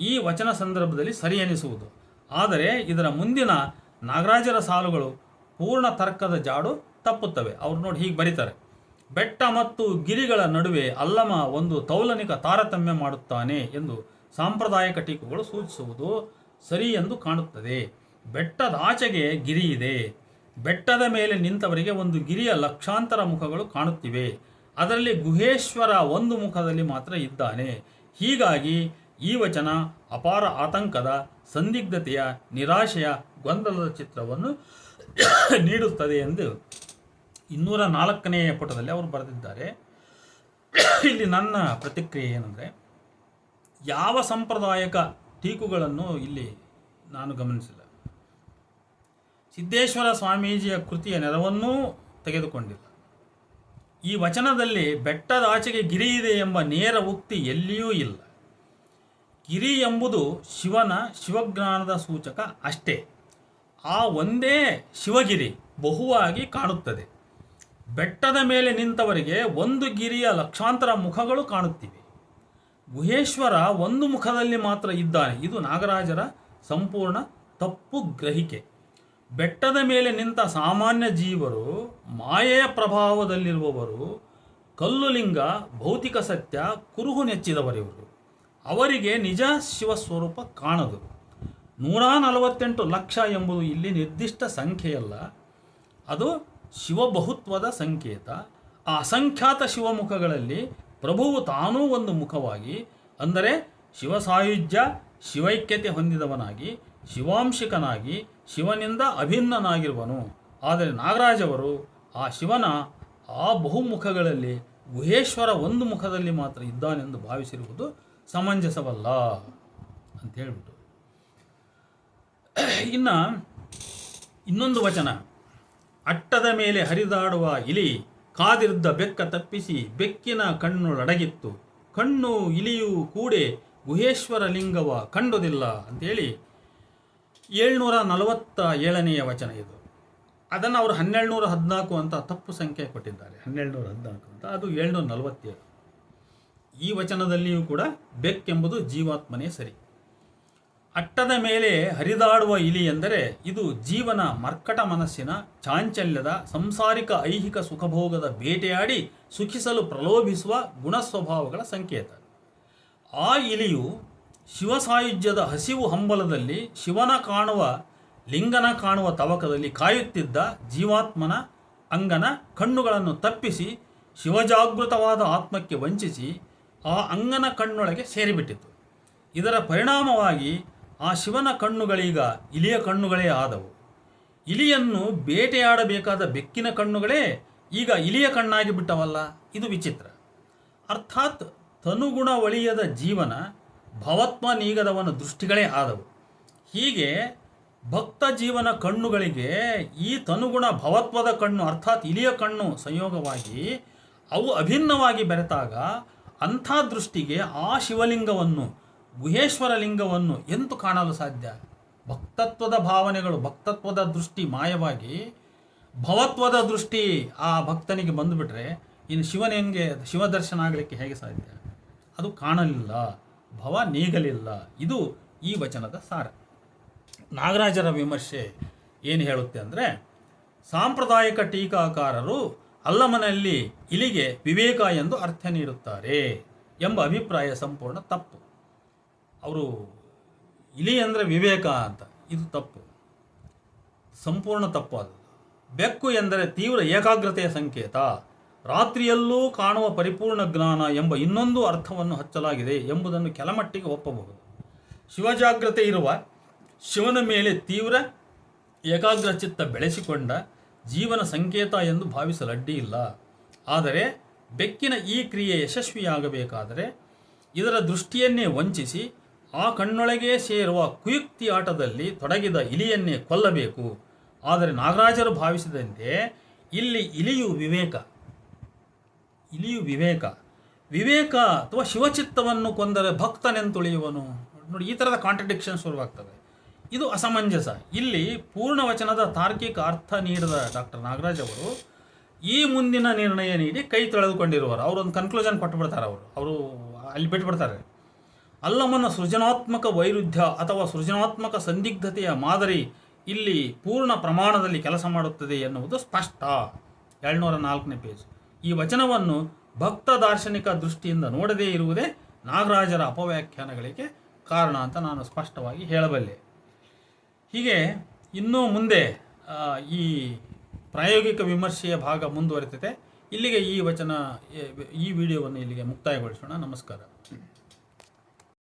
ಈ ವಚನ ಸಂದರ್ಭದಲ್ಲಿ ಸರಿ ಎನಿಸುವುದು. ಆದರೆ ಇದರ ಮುಂದಿನ ನಾಗರಾಜರ ಸಾಲುಗಳು ಪೂರ್ಣ ತರ್ಕದ ಜಾಡು ತಪ್ಪುತ್ತವೆ. ಅವ್ರು ನೋಡಿ ಹೀಗೆ ಬರೀತಾರೆ: ಬೆಟ್ಟ ಮತ್ತು ಗಿರಿಗಳ ನಡುವೆ ಅಲ್ಲಮ ಒಂದು ತೌಲನಿಕ ತಾರತಮ್ಯ ಮಾಡುತ್ತಾನೆ ಎಂದು ಸಾಂಪ್ರದಾಯಿಕ ಟೀಕುಗಳು ಸೂಚಿಸುವುದು ಸರಿ ಎಂದು ಕಾಣುತ್ತದೆ. ಬೆಟ್ಟದ ಆಚೆಗೆ ಗಿರಿ ಇದೆ. ಬೆಟ್ಟದ ಮೇಲೆ ನಿಂತವರಿಗೆ ಒಂದು ಗಿರಿಯ ಲಕ್ಷಾಂತರ ಮುಖಗಳು ಕಾಣುತ್ತಿವೆ. ಅದರಲ್ಲಿ ಗುಹೇಶ್ವರ ಒಂದು ಮುಖದಲ್ಲಿ ಮಾತ್ರ ಇದ್ದಾನೆ. ಹೀಗಾಗಿ ಈ ವಚನ ಅಪಾರ ಆತಂಕದ, ಸಂದಿಗ್ಧತೆಯ, ನಿರಾಶೆಯ, ಗೊಂದಲದ ಚಿತ್ರವನ್ನು ನೀಡುತ್ತದೆ ಎಂದು 204ನೇ ಪುಟದಲ್ಲಿ ಅವರು ಬರೆದಿದ್ದಾರೆ. ಇಲ್ಲಿ ನನ್ನ ಪ್ರತಿಕ್ರಿಯೆ ಏನಂದರೆ, ಯಾವ ಸಾಂಪ್ರದಾಯಿಕ ಟೀಕುಗಳನ್ನು ಇಲ್ಲಿ ನಾನು ಗಮನಿಸಿಲ್ಲ. ಸಿದ್ದೇಶ್ವರ ಸ್ವಾಮೀಜಿಯ ಕೃತಿಯ ನೆರವನ್ನೂ ತೆಗೆದುಕೊಂಡಿಲ್ಲ. ಈ ವಚನದಲ್ಲಿ ಬೆಟ್ಟದ ಆಚೆಗೆ ಗಿರಿ ಇದೆ ಎಂಬ ನೇರ ಉಕ್ತಿ ಎಲ್ಲಿಯೂ ಇಲ್ಲ. ಗಿರಿ ಎಂಬುದು ಶಿವನ ಶಿವಜ್ಞಾನದ ಸೂಚಕ ಅಷ್ಟೇ. ಆ ಒಂದೇ ಶಿವಗಿರಿ ಬಹುವಾಗಿ ಕಾಣುತ್ತದೆ. ಬೆಟ್ಟದ ಮೇಲೆ ನಿಂತವರಿಗೆ ಒಂದು ಗಿರಿಯ ಲಕ್ಷಾಂತರ ಮುಖಗಳು ಕಾಣುತ್ತಿವೆ. ಗುಹೇಶ್ವರ ಒಂದು ಮುಖದಲ್ಲಿ ಮಾತ್ರ ಇದ್ದಾನೆ. ಇದು ನಾಗರಾಜರ ಸಂಪೂರ್ಣ ತಪ್ಪು ಗ್ರಹಿಕೆ. ಬೆಟ್ಟದ ಮೇಲೆ ನಿಂತ ಸಾಮಾನ್ಯ ಜೀವರು, ಮಾಯೆಯ ಪ್ರಭಾವದಲ್ಲಿರುವವರು, ಕಲ್ಲುಲಿಂಗ, ಭೌತಿಕ ಸತ್ಯ, ಕುರುಹು ನೆಚ್ಚಿದವರಿವರು. ಅವರಿಗೆ ನಿಜ ಶಿವಸ್ವರೂಪ ಕಾಣದು. 148 ಲಕ್ಷ ಎಂಬುದು ಇಲ್ಲಿ ನಿರ್ದಿಷ್ಟ ಸಂಖ್ಯೆಯಲ್ಲ, ಅದು ಶಿವಬಹುತ್ವದ ಸಂಕೇತ. ಆ ಅಸಂಖ್ಯಾತ ಶಿವಮುಖಗಳಲ್ಲಿ ಪ್ರಭುವು ತಾನೂ ಒಂದು ಮುಖವಾಗಿ, ಅಂದರೆ ಶಿವಸಾಯುಜ್ಯ, ಶಿವೈಕ್ಯತೆ ಹೊಂದಿದವನಾಗಿ, ಶಿವಾಂಶಿಕನಾಗಿ, ಶಿವನಿಂದ ಅಭಿನ್ನನಾಗಿರುವನು. ಆದರೆ ನಾಗರಾಜವರು ಆ ಶಿವನ ಆ ಬಹುಮುಖಗಳಲ್ಲಿ ಗುಹೇಶ್ವರ ಒಂದು ಮುಖದಲ್ಲಿ ಮಾತ್ರ ಇದ್ದಾನೆಂದು ಭಾವಿಸಿರುವುದು ಸಮಂಜಸವಲ್ಲ ಅಂತ ಹೇಳ್ಬಿಟ್ಟು, ಇನ್ನು ಇನ್ನೊಂದು ವಚನ: ಅಟ್ಟದ ಮೇಲೆ ಹರಿದಾಡುವ ಇಲಿ ಕಾದಿದ್ದ ಬೆಕ್ಕ ತಪ್ಪಿಸಿ ಬೆಕ್ಕಿನ ಕಣ್ಣೊಳಡಗಿತ್ತು, ಕಣ್ಣು ಇಲಿಯೂ ಕೂಡೆ ಗುಹೇಶ್ವರ ಲಿಂಗವ ಕಂಡುದಿಲ್ಲ ಅಂತೇಳಿ 747ನೇ ವಚನ ಇದು. ಅದನ್ನು ಅವರು 1214 ಅಂತ ತಪ್ಪು ಸಂಖ್ಯೆ ಕೊಟ್ಟಿದ್ದಾರೆ. 1214 ಅಂತ, ಅದು 747. ಈ ವಚನದಲ್ಲಿಯೂ ಕೂಡ ಬೆಕ್ಕೆಂಬುದು ಜೀವಾತ್ಮನೇ ಸರಿ. ಅಟ್ಟದ ಮೇಲೆ ಹರಿದಾಡುವ ಇಲಿ ಎಂದರೆ ಇದು ಜೀವನ ಮರ್ಕಟ ಮನಸ್ಸಿನ ಚಾಂಚಲ್ಯದ, ಸಂಸಾರಿಕ ಐಹಿಕ ಸುಖಭೋಗದ ಬೇಟೆಯಾಡಿ ಸುಖಿಸಲು ಪ್ರಲೋಭಿಸುವ ಗುಣಸ್ವಭಾವಗಳ ಸಂಕೇತ. ಆ ಇಲಿಯು ಶಿವಸಾಯುಜ್ಯದ ಹಸಿವು ಹಂಬಲದಲ್ಲಿ ಶಿವನ ಕಾಣುವ, ಲಿಂಗನ ಕಾಣುವ ತವಕದಲ್ಲಿ ಕಾಯುತ್ತಿದ್ದ ಜೀವಾತ್ಮನ ಅಂಗನ ಕಣ್ಣುಗಳನ್ನು ತಪ್ಪಿಸಿ ಶಿವಜಾಗೃತವಾದ ಆತ್ಮಕ್ಕೆ ವಂಚಿಸಿ ಆ ಅಂಗನ ಕಣ್ಣೊಳಗೆ ಸೇರಿಬಿಟ್ಟಿತು. ಇದರ ಪರಿಣಾಮವಾಗಿ ಆ ಶಿವನ ಕಣ್ಣುಗಳೀಗ ಇಲಿಯ ಕಣ್ಣುಗಳೇ ಆದವು. ಇಲಿಯನ್ನು ಬೇಟೆಯಾಡಬೇಕಾದ ಬೆಕ್ಕಿನ ಕಣ್ಣುಗಳೇ ಈಗ ಇಲಿಯ ಕಣ್ಣಾಗಿ ಬಿಟ್ಟವಲ್ಲ. ಇದು ವಿಚಿತ್ರ. ಅರ್ಥಾತ್ ತನುಗುಣ ಒಳಿಯದ ಜೀವನ, ಭವತ್ವ ನೀಗದವನ ದೃಷ್ಟಿಗಳೇ ಆದವು. ಹೀಗೆ ಭಕ್ತ ಜೀವನ ಕಣ್ಣುಗಳಿಗೆ ಈ ತನುಗುಣ ಭವತ್ವದ ಕಣ್ಣು ಅರ್ಥಾತ್ ಇಲಿಯ ಕಣ್ಣು ಸಂಯೋಗವಾಗಿ ಅವು ಅಭಿನ್ನವಾಗಿ ಬೆರೆತಾಗ ಅಂಥ ದೃಷ್ಟಿಗೆ ಆ ಶಿವಲಿಂಗವನ್ನು, ಗುಹೇಶ್ವರ ಲಿಂಗವನ್ನು ಎಂತೂ ಕಾಣಲು ಸಾಧ್ಯ? ಭಕ್ತತ್ವದ ಭಾವನೆಗಳು, ಭಕ್ತತ್ವದ ದೃಷ್ಟಿ ಮಾಯವಾಗಿ ಭವತ್ವದ ದೃಷ್ಟಿ ಆ ಭಕ್ತನಿಗೆ ಬಂದುಬಿಟ್ರೆ ಇನ್ನು ಶಿವನಿಗೆ ಶಿವದರ್ಶನ ಆಗಲಿಕ್ಕೆ ಹೇಗೆ ಸಾಧ್ಯ? ಅದು ಕಾಣಲಿಲ್ಲ, ಭವ ನೀಗಲಿಲ್ಲ. ಇದು ಈ ವಚನದ ಸಾರ. ನಾಗರಾಜರ ವಿಮರ್ಶೆ ಏನು ಹೇಳುತ್ತೆ ಅಂದರೆ, ಸಾಂಪ್ರದಾಯಿಕ ಟೀಕಾಕಾರರು ಅಲ್ಲಮನಲ್ಲಿ ಇಲಿಗೆ ವಿವೇಕ ಎಂದು ಅರ್ಥ ನೀಡುತ್ತಾರೆ ಎಂಬ ಅಭಿಪ್ರಾಯ ಸಂಪೂರ್ಣ ತಪ್ಪು. ಅವರು ಇಲಿ ಅಂದರೆ ವಿವೇಕ ಅಂತ, ಇದು ತಪ್ಪು, ಸಂಪೂರ್ಣ ತಪ್ಪು. ಅದು ಬೆಕ್ಕು ಎಂದರೆ ತೀವ್ರ ಏಕಾಗ್ರತೆಯ ಸಂಕೇತ, ರಾತ್ರಿಯಲ್ಲೂ ಕಾಣುವ ಪರಿಪೂರ್ಣ ಜ್ಞಾನ ಎಂಬ ಇನ್ನೊಂದು ಅರ್ಥವನ್ನು ಹಚ್ಚಲಾಗಿದೆ ಎಂಬುದನ್ನು ಕೆಲಮಟ್ಟಿಗೆ ಒಪ್ಪಬಹುದು. ಶಿವಜಾಗ್ರತೆ ಇರುವ, ಶಿವನ ಮೇಲೆ ತೀವ್ರ ಏಕಾಗ್ರಚಿತ್ತ ಬೆಳೆಸಿಕೊಂಡ ಜೀವನ ಸಂಕೇತ ಎಂದು ಭಾವಿಸಲು ಅಡ್ಡಿ ಇಲ್ಲ. ಆದರೆ ಬೆಕ್ಕಿನ ಈ ಕ್ರಿಯೆ ಯಶಸ್ವಿಯಾಗಬೇಕಾದರೆ ಇದರ ದೃಷ್ಟಿಯನ್ನೇ ವಂಚಿಸಿ ಆ ಕಣ್ಣೊಳಗೆ ಸೇರುವ ಕುಯುಕ್ತಿ ಆಟದಲ್ಲಿ ತೊಡಗಿದ ಇಲಿಯನ್ನೇ ಕೊಲ್ಲಬೇಕು. ಆದರೆ ನಾಗರಾಜರು ಭಾವಿಸಿದಂತೆ ಇಲ್ಲಿ ಇಲಿಯು ವಿವೇಕ ಅಥವಾ ಶಿವಚಿತ್ತವನ್ನು ಕೊಂದರೆ ಭಕ್ತನೆಂತುಳಿಯುವನು. ನೋಡಿ, ಈ ಥರದ ಕಾಂಟ್ರಡಿಕ್ಷನ್ ಶುರುವಾಗ್ತವೆ. ಇದು ಅಸಮಂಜಸ. ಇಲ್ಲಿ ಪೂರ್ಣ ವಚನದ ತಾರ್ಕಿಕ ಅರ್ಥ ನೀಡಿದ ಡಾಕ್ಟರ್ ನಾಗರಾಜ್ ಅವರು ಈ ಮುಂದಿನ ನಿರ್ಣಯ ನೀಡಿ ಕೈ ತೊಳೆದುಕೊಂಡಿರುವರು. ಅವರೊಂದು ಕನ್ಕ್ಲೂಷನ್ ಕೊಟ್ಟುಬಿಡ್ತಾರೆ. ಅವರು ಅಲ್ಲಿ ಬಿಟ್ಬಿಡ್ತಾರೆ. ಅಲ್ಲಮನ ಸೃಜನಾತ್ಮಕ ವೈರುಧ್ಯ ಅಥವಾ ಸೃಜನಾತ್ಮಕ ಸಂದಿಗ್ಧತೆಯ ಮಾದರಿ ಇಲ್ಲಿ ಪೂರ್ಣ ಪ್ರಮಾಣದಲ್ಲಿ ಕೆಲಸ ಮಾಡುತ್ತದೆ ಎನ್ನುವುದು ಸ್ಪಷ್ಟ. 204ನೇ ಪೇಜ್. ಈ ವಚನವನ್ನು ಭಕ್ತ ದಾರ್ಶನಿಕ ದೃಷ್ಟಿಯಿಂದ ನೋಡದೇ ಇರುವುದೇ ನಾಗರಾಜರ ಅಪವ್ಯಾಖ್ಯಾನಗಳಿಗೆ ಕಾರಣ ಅಂತ ನಾನು ಸ್ಪಷ್ಟವಾಗಿ ಹೇಳಬಲ್ಲೆ. ಹೀಗೆ ಇನ್ನೂ ಮುಂದೆ ಈ ಪ್ರಾಯೋಗಿಕ ವಿಮರ್ಶೆಯ ಭಾಗ ಮುಂದುವರಿತದೆ. ಇಲ್ಲಿಗೆ ಈ ವಿಡಿಯೋವನ್ನು ಇಲ್ಲಿಗೆ ಮುಕ್ತಾಯಗೊಳಿಸೋಣ. ನಮಸ್ಕಾರ.